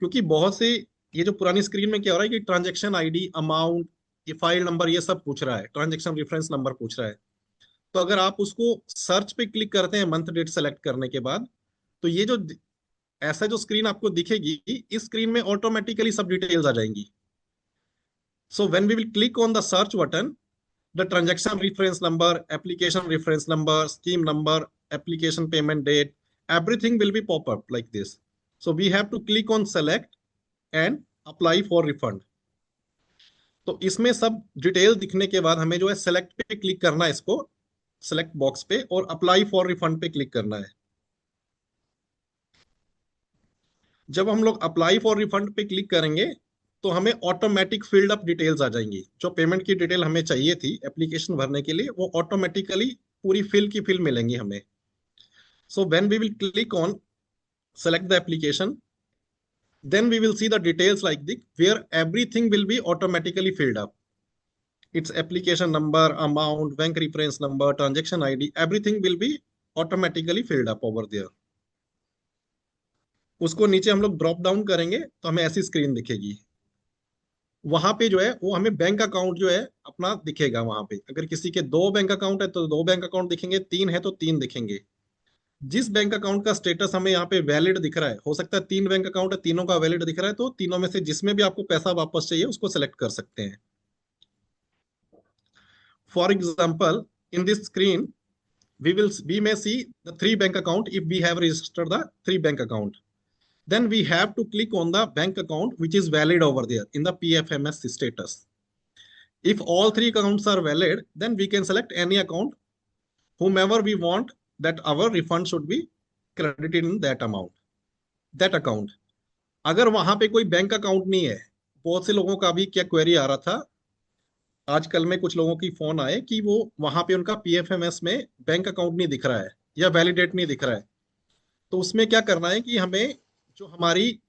क्योंकि बहुत से ये जो पुरानी स्क्रीन में क्या हो रहा है कि ट्रांजैक्शन आईडी, अमाउंट, ये फाइल नंबर, ये सब पूछ रहा है, ट्रांजैक्शन रेफरेंस नंबर पूछ रहा है. तो अगर आप उसको सर्च पे क्लिक करते हैं मंथ डेट सेलेक्ट करने के बाद, तो ये जो ऐसा जो स्क्रीन आपको दिखेगी, इस स्क्रीन में ऑटोमेटिकली सब डिटेल्स आ जाएंगी. So when we will click on the search button, the transaction reference number, application reference number, scheme number, application payment date, everything will be pop up like this. So we have to click on select and apply for refund. तो इसमें सब डिटेल दिखने के बाद हमें जो है सेलेक्ट पे क्लिक करना है, इसको सेलेक्ट बॉक्स पे, और अप्लाई फॉर रिफंड पे क्लिक करना है. जब हम लोग अप्लाई फॉर रिफंड पे क्लिक करेंगे तो हमें ऑटोमेटिक फील्ड अप डिटेल्स आ जाएंगी. जो पेमेंट की डिटेल हमें चाहिए थी एप्लीकेशन भरने के लिए, वो ऑटोमेटिकली पूरी फिल की फिल मिलेंगी हमें. So when we will click on select the application, then we will see the details like this, where everything will be automatically filled up. It's application number, amount, bank reference number, transaction ID, everything will be automatically filled up over there. उसको नीचे हम लोग ड्रॉप डाउन करेंगे तो हमें ऐसी स्क्रीन दिखेगी. वहां पे जो है वो हमें बैंक अकाउंट जो है अपना दिखेगा. वहां पे अगर किसी के 2 बैंक अकाउंट है तो 2 बैंक अकाउंट दिखेंगे, 3 है तो 3 दिखेंगे. जिस बैंक अकाउंट का स्टेटस हमें यहाँ पे वैलिड दिख रहा है, हो सकता है 3 बैंक अकाउंट है, तीनों का वैलिड दिख रहा है, तो तीनों में से जिसमें भी आपको पैसा वापस चाहिए उसको सेलेक्ट कर सकते हैं. For example, in this screen we may see the 3 bank account if we have registered the 3 bank account. Then we have to click on the bank account which is valid over there in the PFMS status. If all 3 accounts are valid, then we can select any account, whomever we want that our refund should be credited in that amount, that account. अगर वहां पे कोई बैंक अकाउंट नहीं है, बहुत से लोगों का भी क्या क्वेरी आ रहा था आजकल में कुछ लोगों की फोन आए कि वो वहां पे उनका पीएफएमएस में बैंक अकाउंट नहीं दिख रहा है या वैलिडेट नहीं दिख रहा है। तो उसमें क्या करना है कि हमें जो हमारी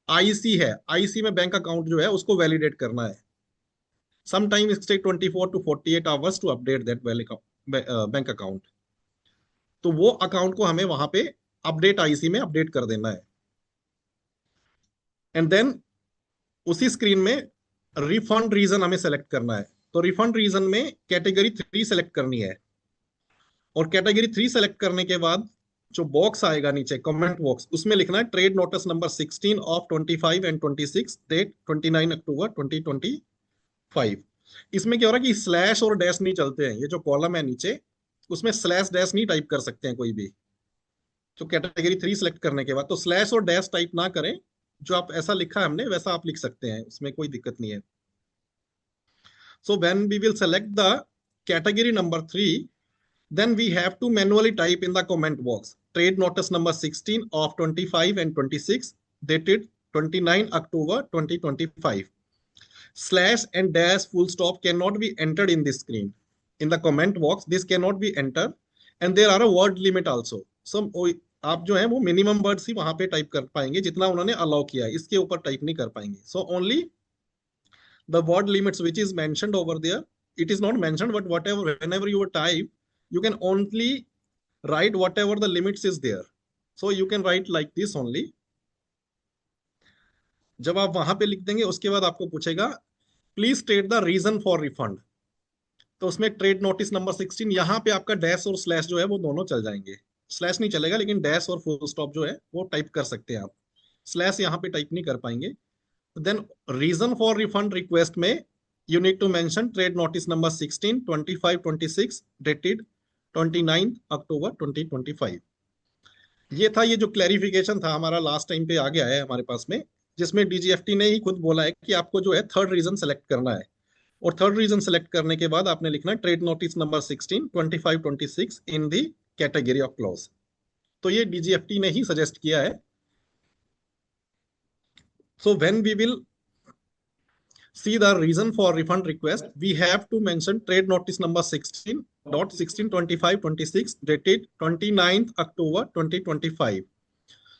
आईसी है, आईसी में बैंक अकाउंट जो है उसको वैलिडेट करना है। Sometime it's take 24 to 48 hours to update that bank account. तो वो अकाउंट को हमें वहां पे अपडेट आईसी में अपडेट कर देना है। एंड देन उसी स्क्रीन में रिफंड रीजन हमें सेलेक्ट करना है। तो रिफंड रीजन में कैटेगरी 3 सेलेक्ट करनी है, और कैटेगरी 3 सेलेक्ट करने के बाद जो बॉक्स आएगा नीचे कमेंट बॉक्स, उसमें लिखना है trade notice number 16 of 25 and 26 date 29 October 2025। इसमें क्या हो रहा है कि स्लैश और डैश नहीं चलते हैं, ये जो कॉलम है नीचे उसमें स्लैश डैश नहीं टाइप कर सकते हैं कोई भी। तो कैटेगरी 3 सेलेक्ट करने के बाद तो स्लैश और डैश टाइप ना करें, जो आप ऐसा लिखा है हमने वैसा आप लिख सकते हैं, उसमें कोई दिक्कत नहीं है। So when we will select the category number 3, then we have to manually type in the comment box trade notice number 16 of 25 and 26 dated 29 October 2025. Slash and dash full stop cannot be entered in this screen. In the comment box, this cannot be entered, and there are a word limit also. So आप जो है वो मिनिमम वर्ड्स ही वहां पे टाइप कर पाएंगे जितना उन्होंने अलाउ किया है, इसके ऊपर टाइप नहीं कर पाएंगे। So only the word limits which is mentioned over there, it is not mentioned, but whatever, whenever you type, you can only write whatever the limits is there. So you can write like this only. जब आप वहां पे लिख देंगे उसके बाद आपको पूछेगा please state the reason for refund. तो उसमें ट्रेड नोटिस नंबर 16, यहाँ पे आपका डैश और स्लैश जो है वो दोनों चल जाएंगे। स्लैश नहीं चलेगा, लेकिन डैश और फुल स्टॉप जो है वो टाइप कर सकते हैं आप। स्लैश यहाँ पे टाइप नहीं कर पाएंगे। Then reason for refund request में you need to mention trade notice number 16, 25, 26 dated 29 October 2025। ये था, ये जो क्लैरिफिकेशन था हमारा लास्ट टाइम पे आ गया है हमारे पास में, जिसमें डीजीएफटी ने ही खुद बोला है कि आपको जो है थर्ड रीजन सेलेक्ट करना है, और थर्ड रीजन सेलेक्ट करने के बाद आपने लिखना है trade notice number 16, 25, 26 in the category of clause. तो ये डीजीएफटी ने ही सजेस्ट किया है। So when we will see the reason for refund request, we have to mention trade notice number 16.162526 dated 29th October 2025.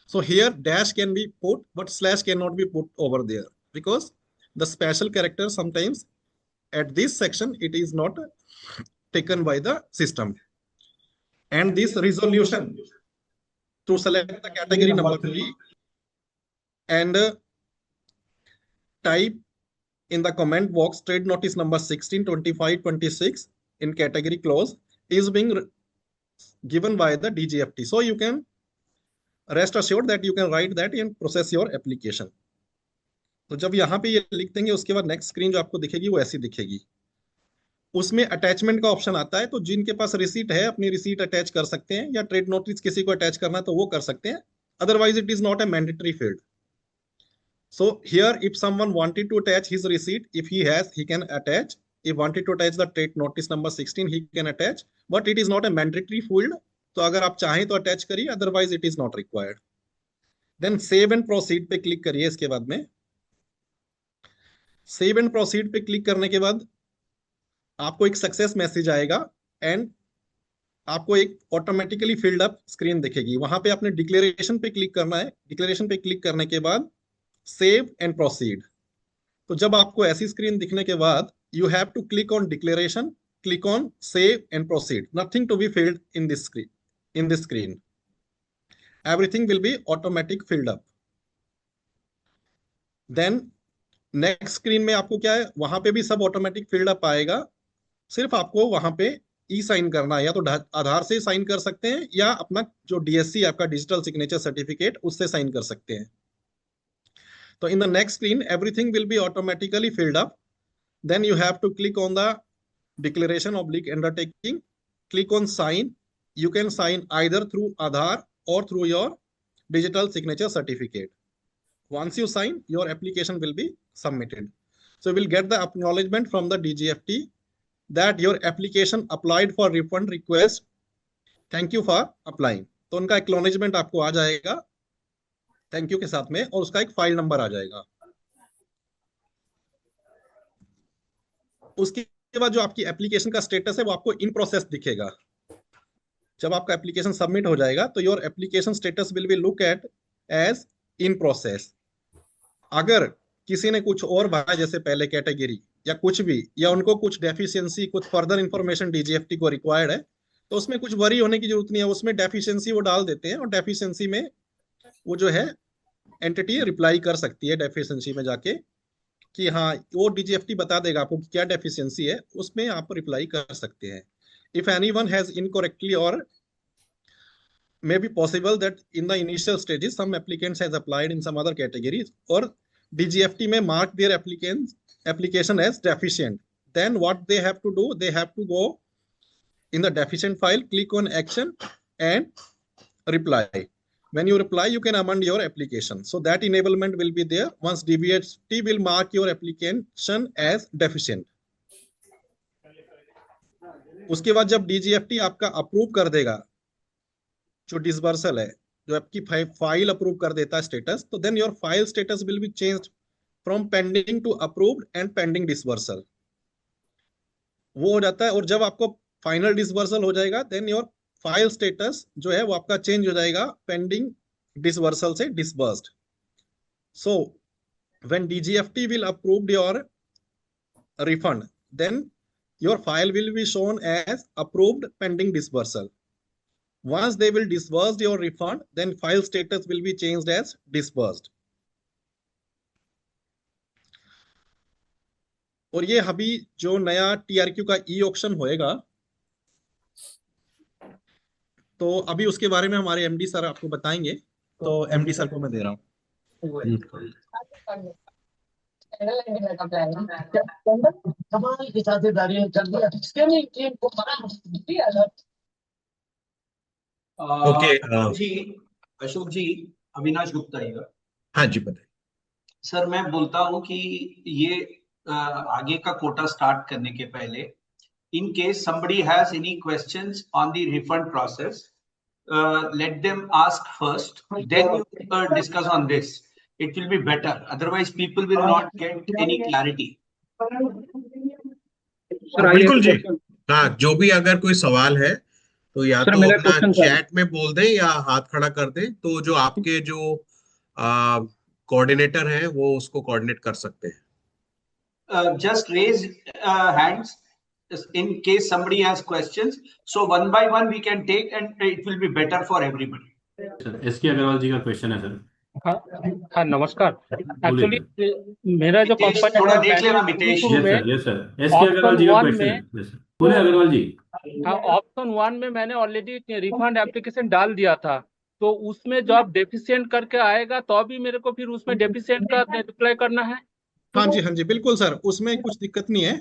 So here dash can be put, but slash cannot be put over there because the special character sometimes at this section it is not taken by the system. And this resolution to select the category number 3 and type in the comment box trade notice number 16, 25, 26 in category clause is being given by the DGFT. So you can rest assured that you can write that and process your application. तो जब यहाँ पे ये लिख देंगे उसके बाद नेक्स्ट स्क्रीन जो आपको दिखेगी वो ऐसी दिखेगी। उसमें अटैचमेंट का ऑप्शन आता है, तो जिनके पास रिसीट है अपनी रिसीट अटैच कर सकते हैं, या ट्रेड नोटिस किसी को अटैच करना है तो वो कर सकते हैं। Otherwise it is not a mandatory field. So here, if someone wanted to attach his receipt, if he has, he can attach. If wanted to attach the trade notice number 16, he can attach. But it is not a mandatory field. तो अगर आप चाहें तो अटैच करिए, otherwise it is not required. Then save and proceed पे क्लिक करिए। इसके बाद में save and proceed पे क्लिक करने के बाद आपको एक सक्सेस मैसेज आएगा एंड आपको एक ऑटोमेटिकली फिल्ड अप स्क्रीन दिखेगी। वहां पे आपने डिक्लेरेशन पे क्लिक करना है। डिक्लेरेशन पे क्लिक करने के बाद सेव एंड प्रोसीड। तो जब आपको ऐसी स्क्रीन दिखने के बाद you have to click on declaration, click on save and proceed. Nothing to be filled in this screen, everything will be automatic filled up. Then next screen में आपको क्या है, वहां पे भी सब ऑटोमेटिक फिल्ड अप आएगा। सिर्फ आपको वहां पे ई साइन करना है, या तो आधार से साइन कर सकते हैं या अपना जो डीएससी आपका डिजिटल सिग्नेचर सर्टिफिकेट उससे साइन कर सकते हैं। So in the next screen, everything will be automatically filled up. Then you have to click on the declaration oblique undertaking. Click on sign. You can sign either through Aadhaar or through your digital signature certificate. Once you sign, your application will be submitted. So you will get the acknowledgement from the DGFT that your application applied for refund request. Thank you for applying. तो उनका acknowledgement आपको आ जाएगा थैंक यू के साथ में, और उसका एक फाइल नंबर आ जाएगा। उसके बाद जो आपकी एप्लीकेशन का स्टेटस है वो आपको इन प्रोसेस दिखेगा। जब आपका एप्लीकेशन सबमिट हो जाएगा तो your application status will be look at as in process. अगर किसी ने कुछ और भरा जैसे पहले कैटेगरी या कुछ भी, या उनको कुछ डेफिशिएंसी, कुछ फर्दर इंफॉर्मेशन डीजीएफटी को रिक्वायर्ड है, तो उसमें कुछ वरी होने की जरूरत नहीं है। उसमें डेफिशिएंसी वो डाल देते हैं और डेफिशिएंसी में वो जो है एंटिटी रिप्लाई कर सकती है डेफिशिएंसी में जाके कि हाँ, वो डीजीएफटी बता देगा आपको कि क्या डेफिशिएंसी है, उसमें आप रिप्लाई कर सकते हैं। इफ एनीवन हैज इनकरेक्टली और may be possible that in the initial stages some applicants has applied in some other categories or DGFT may mark their application as deficient, then what they have to do, they have to go in the deficient file, click on action and reply. When you reply, you can amend your application, so that enablement will be there once DGFT will mark your application as deficient. उसके बाद जब DGFT आपका अप्रूव कर देगा जो डिसबर्सल है, जो आपकी फाइल अप्रूव कर देता है स्टेटस, तो then your file status will be changed from pending to approved and pending disbursal, वो हो जाता है। और जब आपको फाइनल डिसबर्सल हो जाएगा देन योर फाइल स्टेटस जो है वो आपका चेंज हो जाएगा पेंडिंग डिसबर्सल से disbursed. So when DGFT will approve your refund, then your file will be shown as approved pending dispersal. Once they will disburse your refund, then file status will be changed as disbursed. और ये अभी जो नया टीआरक्यू का ई ऑक्शन होएगा, तो अभी उसके बारे में हमारे एमडी सर आपको बताएंगे, तो एमडी सर को मैं दे रहा हूँ। ओके जी अशोक जी, अविनाश गुप्ता ही है। हाँ जी बताइए। सर मैं बोलता हूँ कि ये आगे का कोटा स्टार्ट करने के पहले, in case somebody has any questions on the refund process, let them ask first, then you discuss on this. It will be better. Otherwise, people will not get any clarity. बिल्कुल जी। हाँ, जो भी अगर कोई सवाल है तो या तो अपना चैट में बोल दें या हाथ खड़ा कर दें, तो जो आपके जो कोऑर्डिनेटर हैं वो उसको कोऑर्डिनेट कर सकते हैं। Just raise hands in case somebody has questions. So one by one we can take and it will be better for everybody. Sir SK Agarwal ji का क्वेश्चन है सर। हाँ नमस्कार। एक्चुअली मेरा जो कंपनी थोड़ा देख लेना Mitesh. Yes sir SK Agarwal ji का क्वेश्चन है। पूरे अग्रवाल जी, हाँ, ऑप्शन 1 में मैंने ऑलरेडी रिफंड एप्लीकेशन डाल दिया था, तो उसमें जब डेफिशिएंट करके आएगा तो अभी मेरे को फिर उसमें डेफिशिएंट का रिप्लाई करना है। हाँ जी बिल्कुल सर, उसमें कुछ दिक्कत नहीं है।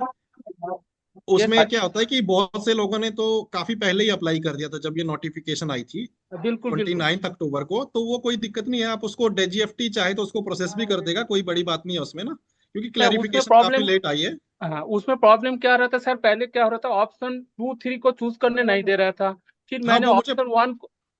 उसमें क्या होता है कि बहुत से लोगों ने तो काफी पहले ही अप्लाई कर दिया था जब ये नोटिफिकेशन आई थी, बिल्कुल 29 अक्टूबर को, तो वो कोई दिक्कत नहीं है। आप उसको डीजीएफटी चाहे तो उसको प्रोसेस भी कर देगा, कोई बड़ी बात नहीं है उसमें ना, क्योंकि क्लैरिफिकेशन काफी लेट आई है। हाँ, उसमें प्रॉब्लम क्या रहा था सर, पहले क्या हो रहा था, ऑप्शन 2, 3 को चूज करने नहीं दे रहा था। फिर मैंने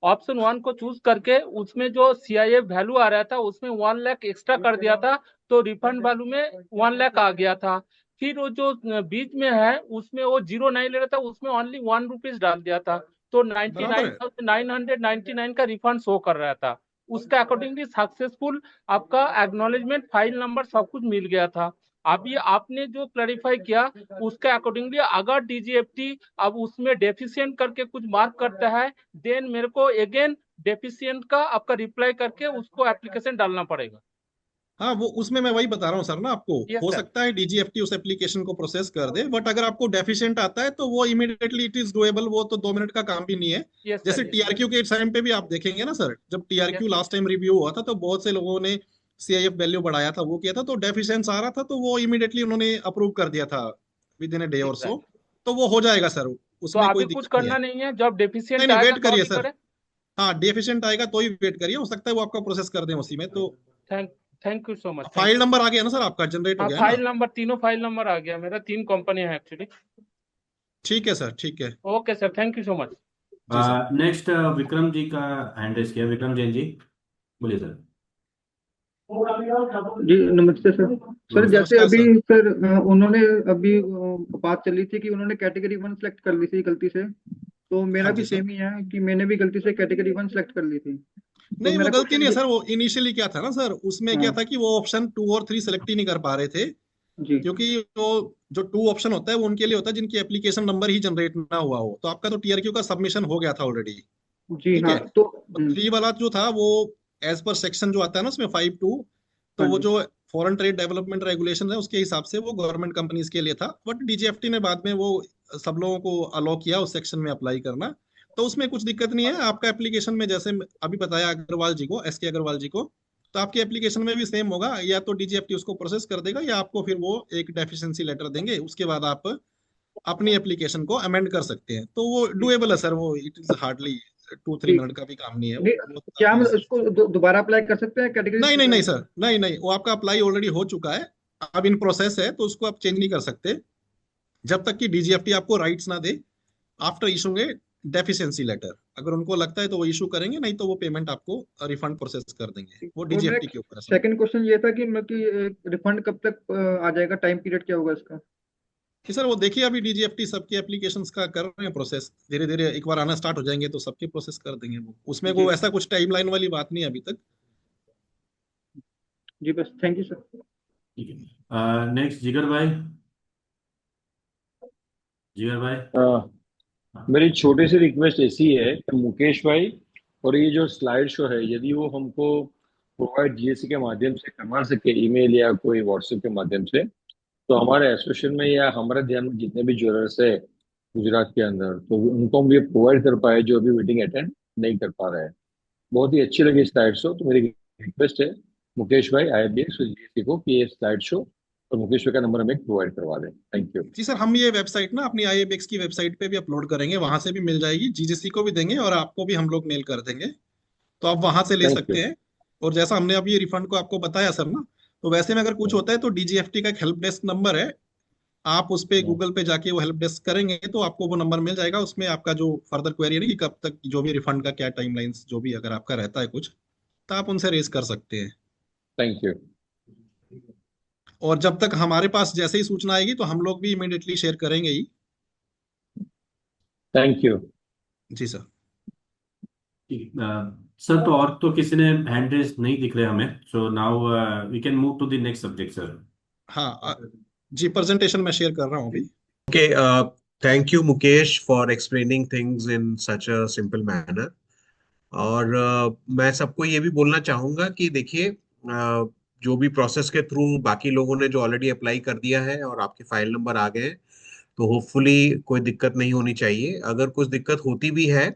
ऑप्शन 1 को चूज करके उसमें जो सीआईएफ वैल्यू आ रहा था उसमें 1 लाख एक्स्ट्रा कर दिया था, तो रिफंड वैल्यू में 1 लाख आ गया था। फिर वो जो बीच में है उसमें वो 0 नहीं ले रहा था, उसमें ओनली 1 रुपीज डाल दिया था, तो 99,999 का रिफंड शो कर रहा था। उसका अकॉर्डिंगली सक्सेसफुल आपका एक्नॉलेजमेंट, फाइल नंबर सब कुछ मिल गया था। अभी आपने जो क्लैरिफाई किया उसके अकॉर्डिंगली अगर डीजीएफटी अब उसमें डेफिशिएंट करके कुछ मार्क करता है, देन मेरे को अगेन डेफिशिएंट का आपका रिप्लाई करके उसको एप्लीकेशन डालना पड़ेगा। हाँ, वो उसमें मैं वही बता रहा हूँ सर ना आपको। हो सकता है डीजीएफटी उस एप्लीकेशन को प्रोसेस कर दे, बट अगर आपको डेफिशिएंट आता है तो वो इमीडिएटली इट इज डुएबल, वो तो 2 मिनट का काम भी नहीं है। जैसे टीआरक्यू के टाइम पे भी आप देखेंगे ना सर, जब टीआरक्यू लास्ट टाइम रिव्यू हुआ था तो बहुत से लोगों ने सीआईएफ वैल्यू बढ़ाया था, वो किया था, तो डेफिशिएंस आ रहा था तो वो इमीडिएटली उन्होंने अप्रूव कर दिया था विद इन अ डे और सो, तो वो हो जाएगा सर, उसमें कोई कुछ करना नहीं है। जब डेफिशिएंट आएगा, वेट करिए सर। हाँ, डेफिशिएंट आएगा तो ही वेट करिए, हो सकता है वो आपका प्रोसेस कर दें उसी में। तो thank you so much. File number आ गया ना सर आपका, जनरेट हो गया फाइल नंबर, तीनों फाइल नंबर आ गया मेरा, 3 कंपनी है एक्चुअली। ठीक है सर, ठीक है, okay sir, thank you so much. Next Vikram ji का हैंड रेस किया, विक्रम जैन जी बोलिए सर। जी नमस्ते सर। सर जैसे नमस्कार अभी सर। सर उन्होंने अभी बात चली थी कि उन्होंने कैटेगरी वन सेलेक्ट कर ली थी गलती से। तो हाँ मेरा भी जी सर। सेम ही है कि मैंने भी गलती से कैटेगरी वन सेलेक्ट कर ली थी। तो नहीं वो मेरा गलती क्वेश्चन नहीं है ये। सर, वो इनिशियली क्या था ना सर, उसमें क्या हाँ। था कि वो ऑप्शन 2 और 3 सेलेक्ट ही नहीं कर पा रहे थे। जी। क्योंकि वो जो 2 ऑप्शन होता है वो उनके लिए होता है जिनकी एप्लीकेशन नंबर ही जनरेट ना हुआ हो। तो आपका तो TRQ का सबमिशन हो गया था ऑलरेडी। जी ठीक हाँ है। तो। तो 3 वाला जो था वो एज पर सेक्शन जो आता है ना उसमें 5(2), तो हाँ वो जी। जो फॉरेन ट्रेड डेवलपमेंट रेगुलेशन है उसके हिसाब से वो गवर्नमेंट कंपनीज के लिए था। बट DGFT ने बाद में वो सब लोगों को अलाउ किया उस सेक्शन में अप्लाई करना। तो उसमें कुछ दिक्कत नहीं है। आपका एप्लीकेशन में जैसे अभी बताया अग्रवाल जी को, SK अग्रवाल जी को, तो आपकी एप्लीकेशन में भी सेम होगा। या तो DGFT उसको प्रोसेस कर देगा या आपको फिर वो एक डेफिशिएंसी लेटर देंगे, उसके बाद आप अपनी एप्लीकेशन को अमेंड कर सकते हैं। तो वो डुएबल है सर, वो इट इज हार्डली 2-3 मिनट का भी काम नहीं है वो नहीं, बहुत क्या हम easy है। इसको दोबारा अप्लाई कर सकते हैं कैटेगरी? नहीं नहीं नहीं सर, नहीं नहीं, वो आपका अप्लाई ऑलरेडी हो चुका है। अब इन प्रोसेस है तो उसको आप चेंज नहीं कर सकते जब तक कि DGFT आपको राइट्स ना दे after issuing a deficiency letter. अगर उनको लगता है तो वो इशू करेंगे, नहीं तो वो पेमेंट आपको रिफंड प्रोसेस कर देंगे। वो और मेरा DGFT के ऊपर है सर। सेकंड क्वेश्चन ये था कि मतलब कि रिफंड कब तक आ जाएगा, टाइम पीरियड क्या होगा इसका? कि सर वो देखिए अभी DGFT सबके एप्लीकेशंस का कर रहे हैं प्रोसेस, धीरे धीरे एक बार आना स्टार्ट हो जाएंगे तो सबके प्रोसेस कर देंगे वो। उसमें जी। वो ऐसा कुछ टाइमलाइन वाली बात नहीं है अभी तक। जी बस थैंक यू सर। ठीक है, नेक्स्ट जिगर भाई। जिगर भाई। मेरी छोटी सी रिक्वेस्ट ऐसी है कि मुकेश भाई, और ये जो स्लाइड शो है यदि वो हमको प्रोवाइड GSC के माध्यम से करवा सके, ईमेल या कोई व्हाट्सएप के माध्यम से, तो हमारे एसोसिएशन में या हमारे ध्यान में जितने भी ज्वेलर्स है गुजरात के अंदर, तो उनको हम ये प्रोवाइड कर पाए जो अभी मीटिंग अटेंड नहीं कर पा रहे हैं। बहुत ही अच्छी लगी स्लाइड शो, तो मेरी रिक्वेस्ट है मुकेश भाई IBX और GSC को कि ये स्लाइड शो और मुकेश भाई का नंबर हमें प्रोवाइड करवा दें। Thank you. जी सर, हम ये वेबसाइट ना अपनी IABX की वेबसाइट पे भी अपलोड करेंगे, वहां से भी मिल जाएगी। GGC को भी देंगे और आपको भी हम लोग मेल कर देंगे, तो आप वहां से ले थैंक यू। सकते हैं। और जैसा हमने अभी रिफंड को आपको बताया सर ना, तो वैसे में अगर कुछ होता है तो DGFT का एक हेल्प डेस्क नंबर है। आप उस पे गूगल पे जाके वो हेल्प डेस्क करेंगे तो आपको वो नंबर मिल जाएगा। उसमें आपका जो फर्दर क्वेरी है ना कि कब तक जो भी रिफंड का क्या टाइमलाइंस जो भी अगर आपका रहता है कुछ, तो आप उनसे रेज कर सकते हैं। Thank you. और जब तक हमारे पास जैसे ही सूचना आएगी तो हम लोग भी इमीडिएटली शेयर करेंगे ही। Thank you. जी सर। ठीक है, सर तो और तो किसी ने हैंड रेज नहीं दिख रहे हमें, so now we can move to the next subject sir. हाँ जी, प्रेजेंटेशन मैं शेयर कर रहा हूँ अभी। Okay, thank you Mukesh for explaining things in such a simple manner. और मैं सबको ये भी बोलना चाहूंगा कि देखिए, जो भी प्रोसेस के थ्रू बाकी लोगों ने जो ऑलरेडी अप्लाई कर दिया है और आपके फाइल नंबर आ गए हैं, तो होपफुली कोई दिक्कत नहीं होनी चाहिए। अगर कुछ दिक्कत होती भी है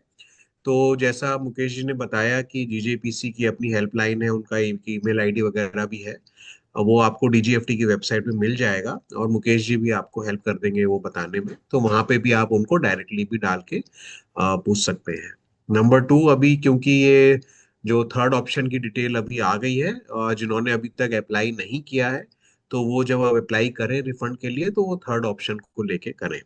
तो जैसा मुकेश जी ने बताया कि GJPC की अपनी हेल्पलाइन है, उनका ईमेल आईडी वगैरह भी है, वो आपको DGFT की वेबसाइट पे मिल जाएगा और मुकेश जी भी आपको हेल्प कर देंगे वो बताने में। तो वहां पे भी आप उनको डायरेक्टली भी डाल के पूछ सकते हैं। नंबर 2, अभी क्योंकि ये जो थर्ड ऑप्शन की डिटेल अभी आ गई है, जिन्होंने अभी तक अप्लाई नहीं किया है, तो वो जब आप अप्लाई करें रिफंड के लिए तो वो थर्ड ऑप्शन को लेके करें।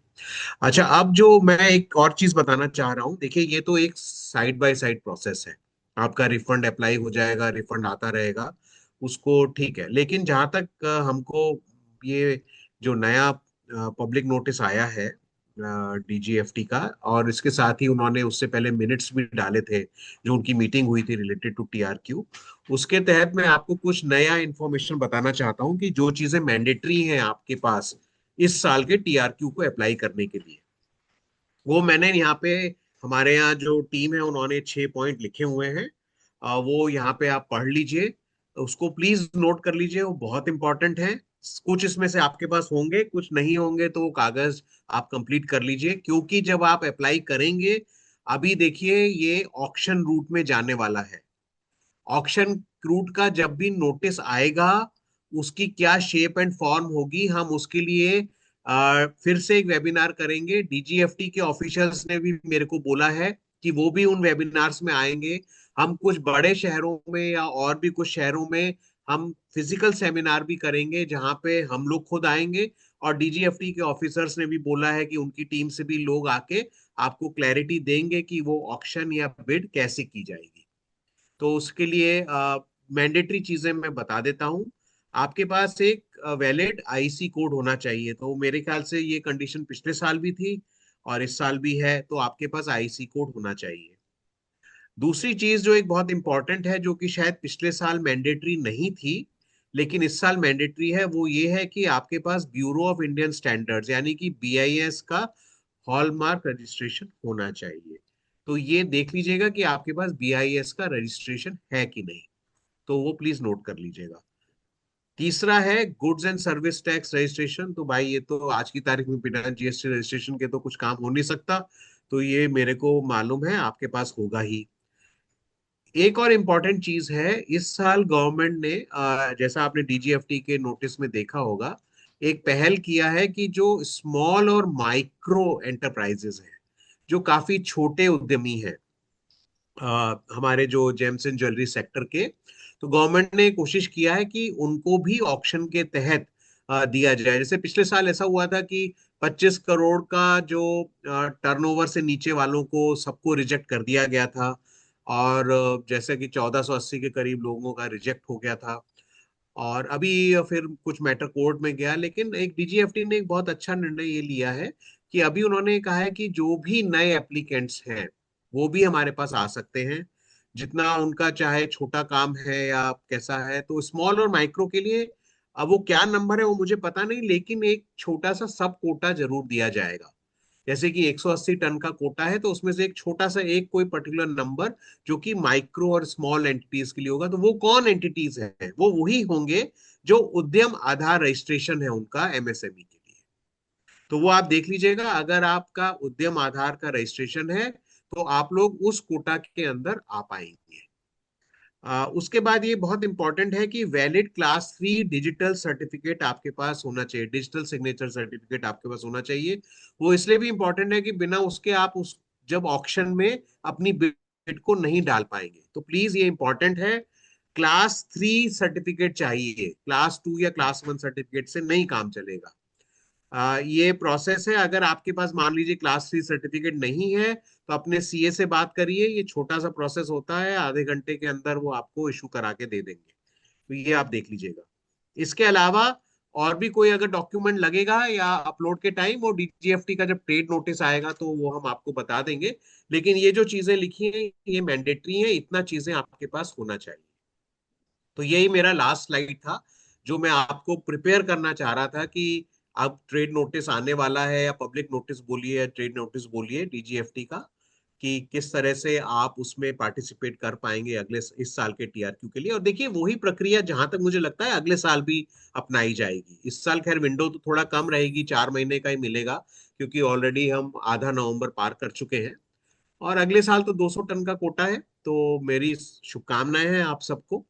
अच्छा, अब जो मैं एक और चीज बताना चाह रहा हूँ, देखिए ये तो एक साइड बाय साइड प्रोसेस है। आपका रिफंड अप्लाई हो जाएगा, रिफंड आता रहेगा, उसको ठीक है। लेकिन जहां तक हमको ये जो नया पब्लिक नोटिस आया है DGFT का, और इसके साथ ही उन्होंने उससे पहले मिनट्स भी डाले थे जो उनकी मीटिंग हुई थी रिलेटेड टू TRQ, उसके तहत मैं आपको कुछ नया इंफॉर्मेशन बताना चाहता हूँ कि जो चीजें मैंडेटरी हैं आपके पास इस साल के TRQ को अप्लाई करने के लिए, वो मैंने यहाँ पे, हमारे यहाँ जो टीम है उन्होंने 6 पॉइंट लिखे हुए हैं। वो यहाँ पे आप पढ़ लीजिए, उसको प्लीज नोट कर लीजिए, वो बहुत इंपॉर्टेंट है। कुछ इसमें से आपके पास होंगे, कुछ नहीं होंगे, तो वो कागज आप कंप्लीट कर लीजिए, क्योंकि जब आप अप्लाई करेंगे, अभी देखिए ये ऑक्शन रूट में जाने वाला है। ऑक्शन रूट का जब भी नोटिस आएगा, उसकी क्या शेप एंड फॉर्म होगी, हम उसके लिए फिर से एक वेबिनार करेंगे। DGFT के ऑफिशियल्स ने भी मेरे को बोला है कि वो भी उन वेबिनार्स में आएंगे। हम कुछ बड़े शहरों में या और भी कुछ शहरों में हम फिजिकल सेमिनार भी करेंगे, जहां पे हम लोग खुद आएंगे, और DGFT के ऑफिसर्स ने भी बोला है कि उनकी टीम से भी लोग आके आपको क्लैरिटी देंगे कि वो ऑक्शन या बिड कैसे की जाएगी। तो उसके लिए मैंडेटरी चीजें मैं बता देता हूँ। आपके पास एक वैलिड आईसी कोड होना चाहिए, तो मेरे ख्याल से ये कंडीशन पिछले साल भी थी और इस साल भी है, तो आपके पास आईसी कोड होना चाहिए। दूसरी चीज जो एक बहुत इंपॉर्टेंट है, जो कि शायद पिछले साल मैंडेटरी नहीं थी लेकिन इस साल मैंडेटरी है, वो ये है कि आपके पास ब्यूरो ऑफ इंडियन स्टैंडर्ड्स यानी कि बीआईएस का हॉलमार्क रजिस्ट्रेशन होना चाहिए। तो ये देख लीजिएगा कि आपके पास बीआईएस का रजिस्ट्रेशन है कि नहीं, तो वो प्लीज नोट कर लीजिएगा। तीसरा है goods and service tax registration. तो भाई ये तो आज की तारीख में बिना जीएसटी रजिस्ट्रेशन के तो कुछ काम हो नहीं सकता, तो ये मेरे को मालूम है आपके पास होगा ही। एक और इम्पॉर्टेंट चीज है, इस साल गवर्नमेंट ने जैसा आपने डीजीएफटी के नोटिस में देखा होगा, एक पहल किया है कि जो स्मॉल और माइक्रो एंटरप्राइजेस हैं, जो काफी छोटे उद्यमी हैं, हमारे जो जेम्स एंड ज्वेलरी सेक्टर के, तो गवर्नमेंट ने कोशिश किया है कि उनको भी ऑक्शन के तहत दिया जाए। जैसे पिछले साल ऐसा हुआ था कि 25 करोड़ का जो टर्नओवर से नीचे वालों को सबको रिजेक्ट कर दिया गया था, और जैसे कि 1480 के करीब लोगों का रिजेक्ट हो गया था, और अभी फिर कुछ मैटर कोर्ट में गया। लेकिन एक डीजीएफटी ने एक बहुत अच्छा निर्णय ये लिया है कि अभी उन्होंने कहा है कि जो भी नए एप्लीकेंट्स हैं वो भी हमारे पास आ सकते हैं, जितना उनका चाहे छोटा काम है या कैसा है। तो स्मॉल और माइक्रो के लिए अब वो क्या नंबर है वो मुझे पता नहीं, लेकिन एक छोटा सा सब कोटा जरूर दिया जाएगा। जैसे कि 180 टन का कोटा है, तो उसमें से एक छोटा सा एक कोई पर्टिकुलर नंबर जो कि माइक्रो और स्मॉल एंटिटीज के लिए होगा। तो वो कौन एंटिटीज है? वो वही होंगे जो उद्यम आधार रजिस्ट्रेशन है उनका एमएसएमई के लिए। तो वो आप देख लीजिएगा, अगर आपका उद्यम आधार का रजिस्ट्रेशन है तो आप लोग उस कोटा के अंदर आ पाएंगे। उसके बाद ये बहुत इंपॉर्टेंट है कि वैलिड क्लास 3 डिजिटल सर्टिफिकेट आपके पास होना चाहिए, डिजिटल सिग्नेचर सर्टिफिकेट आपके पास होना चाहिए। वो इसलिए भी इंपॉर्टेंट है कि बिना उसके आप उस जब ऑक्शन में अपनी बिड को नहीं डाल पाएंगे। तो प्लीज ये इंपॉर्टेंट है, क्लास 3 सर्टिफिकेट चाहिए, क्लास 2 या क्लास 1 सर्टिफिकेट से नहीं काम चलेगा। ये प्रोसेस है। अगर आपके पास मान लीजिए क्लास 3 सर्टिफिकेट नहीं है तो अपने सीए से बात करिए, ये छोटा सा प्रोसेस होता है, आधे घंटे के अंदर वो आपको इशू करा के दे देंगे। तो ये आप देख लीजिएगा। इसके अलावा और भी कोई अगर डॉक्यूमेंट लगेगा या अपलोड के टाइम, वो डीजीएफटी का जब ट्रेड नोटिस आएगा तो वो हम आपको बता देंगे। लेकिन ये जो चीजें लिखी हैं ये मैंडेटरी है, इतना चीजें आपके पास होना चाहिए। तो यही मेरा लास्ट स्लाइड था जो मैं आपको प्रिपेयर करना चाह रहा था कि अब ट्रेड नोटिस आने वाला है, या पब्लिक नोटिस बोलिए या ट्रेड नोटिस बोलिए डीजीएफटी का, कि किस तरह से आप उसमें पार्टिसिपेट कर पाएंगे अगले इस साल के टीआरक्यू के लिए। और देखिए वही प्रक्रिया जहां तक मुझे लगता है अगले साल भी अपनाई जाएगी। इस साल खैर विंडो तो थोड़ा कम रहेगी, 4 महीने का ही मिलेगा, क्योंकि ऑलरेडी हम आधा नवंबर पार कर चुके हैं, और अगले साल तो 200 टन का कोटा है। तो मेरी शुभकामनाएं हैं आप सबको।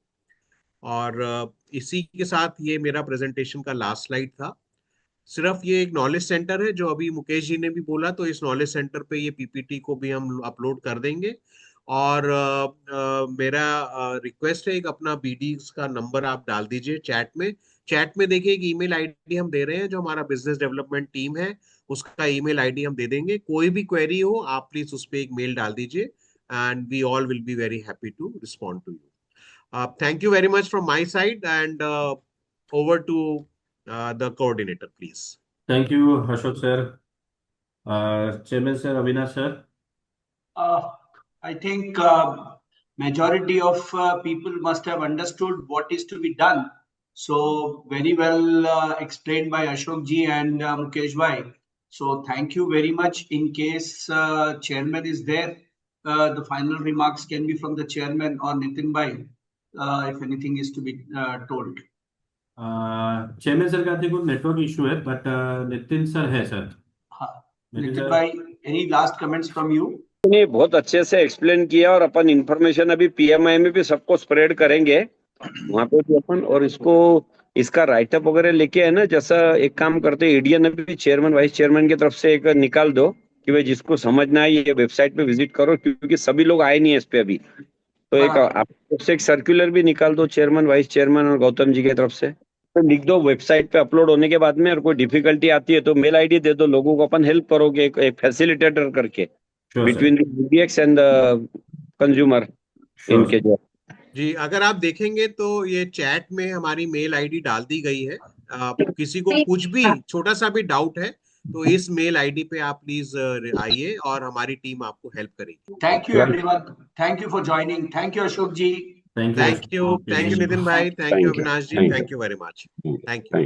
और इसी के साथ ये मेरा प्रेजेंटेशन का लास्ट स्लाइड था। सिर्फ ये एक नॉलेज सेंटर है जो अभी मुकेश जी ने भी बोला, तो इस नॉलेज सेंटर पे ये पीपीटी को भी हम अपलोड कर देंगे। और मेरा रिक्वेस्ट है, एक अपना बीडी का नंबर आप डाल दीजिए चैट में। चैट में देखिए एक ईमेल आईडी हम दे रहे हैं, जो हमारा बिजनेस डेवलपमेंट टीम है उसका ईमेल आईडी हम दे देंगे। कोई भी क्वेरी हो आप प्लीज उस पर एक मेल डाल दीजिए, and we all will be very happy to respond to you. Thank you very much from my side, and over to the coordinator, please. Thank you, Ashok sir. Chairman sir, Avinash sir. I think majority of people must have understood what is to be done. So very well explained by Ashok ji and Mukesh bhai. So thank you very much. In case chairman is there, the final remarks can be from the chairman or Nitin bhai, if anything is to be told. Chairman sir का देखो नेटवर्क इशू है, बट नितिन सर है सर। हाँ, नितिन भाई, any last comments from you? ने बहुत अच्छे से एक्सप्लेन किया, और अपन इंफॉर्मेशन अभी पीएमआई में भी सबको स्प्रेड करेंगे वहां पे भी अपन, और इसको इसका राइटअप वगैरह लेके है ना, जैसा एक काम करते हैं एडीएन में भी चेयरमैन वाइस चेयरमैन की तरफ से एक निकाल दो कि भाई जिसको समझना है ये वेबसाइट पे विजिट करो, क्योंकि सभी लोग आए नहीं है इस पे अभी। तो एक आप एक सर्कुलर भी निकाल दो चेयरमैन वाइस चेयरमैन और गौतम जी की तरफ से, तो लिख दो वेबसाइट पे अपलोड होने के बाद में। और कोई डिफिकल्टी आती है तो मेल आईडी दे दो लोगों को, अपन हेल्प करोगे एक फैसिलिटेटर करके between the BDX and the consumer इनके जो। जी, अगर आप देखेंगे तो ये चैट में हमारी मेल आईडी डाल दी गई है। किसी को कुछ भी छोटा सा भी डाउट है तो इस मेल आईडी पे आप प्लीज आइए और हमारी टीम आपको हेल्प करेगी। Thank you everyone, thank you for joining, thank you Ashok ji, thank thank you you Nitin bhai, thank you Avinash ji, thank you very much, thank you.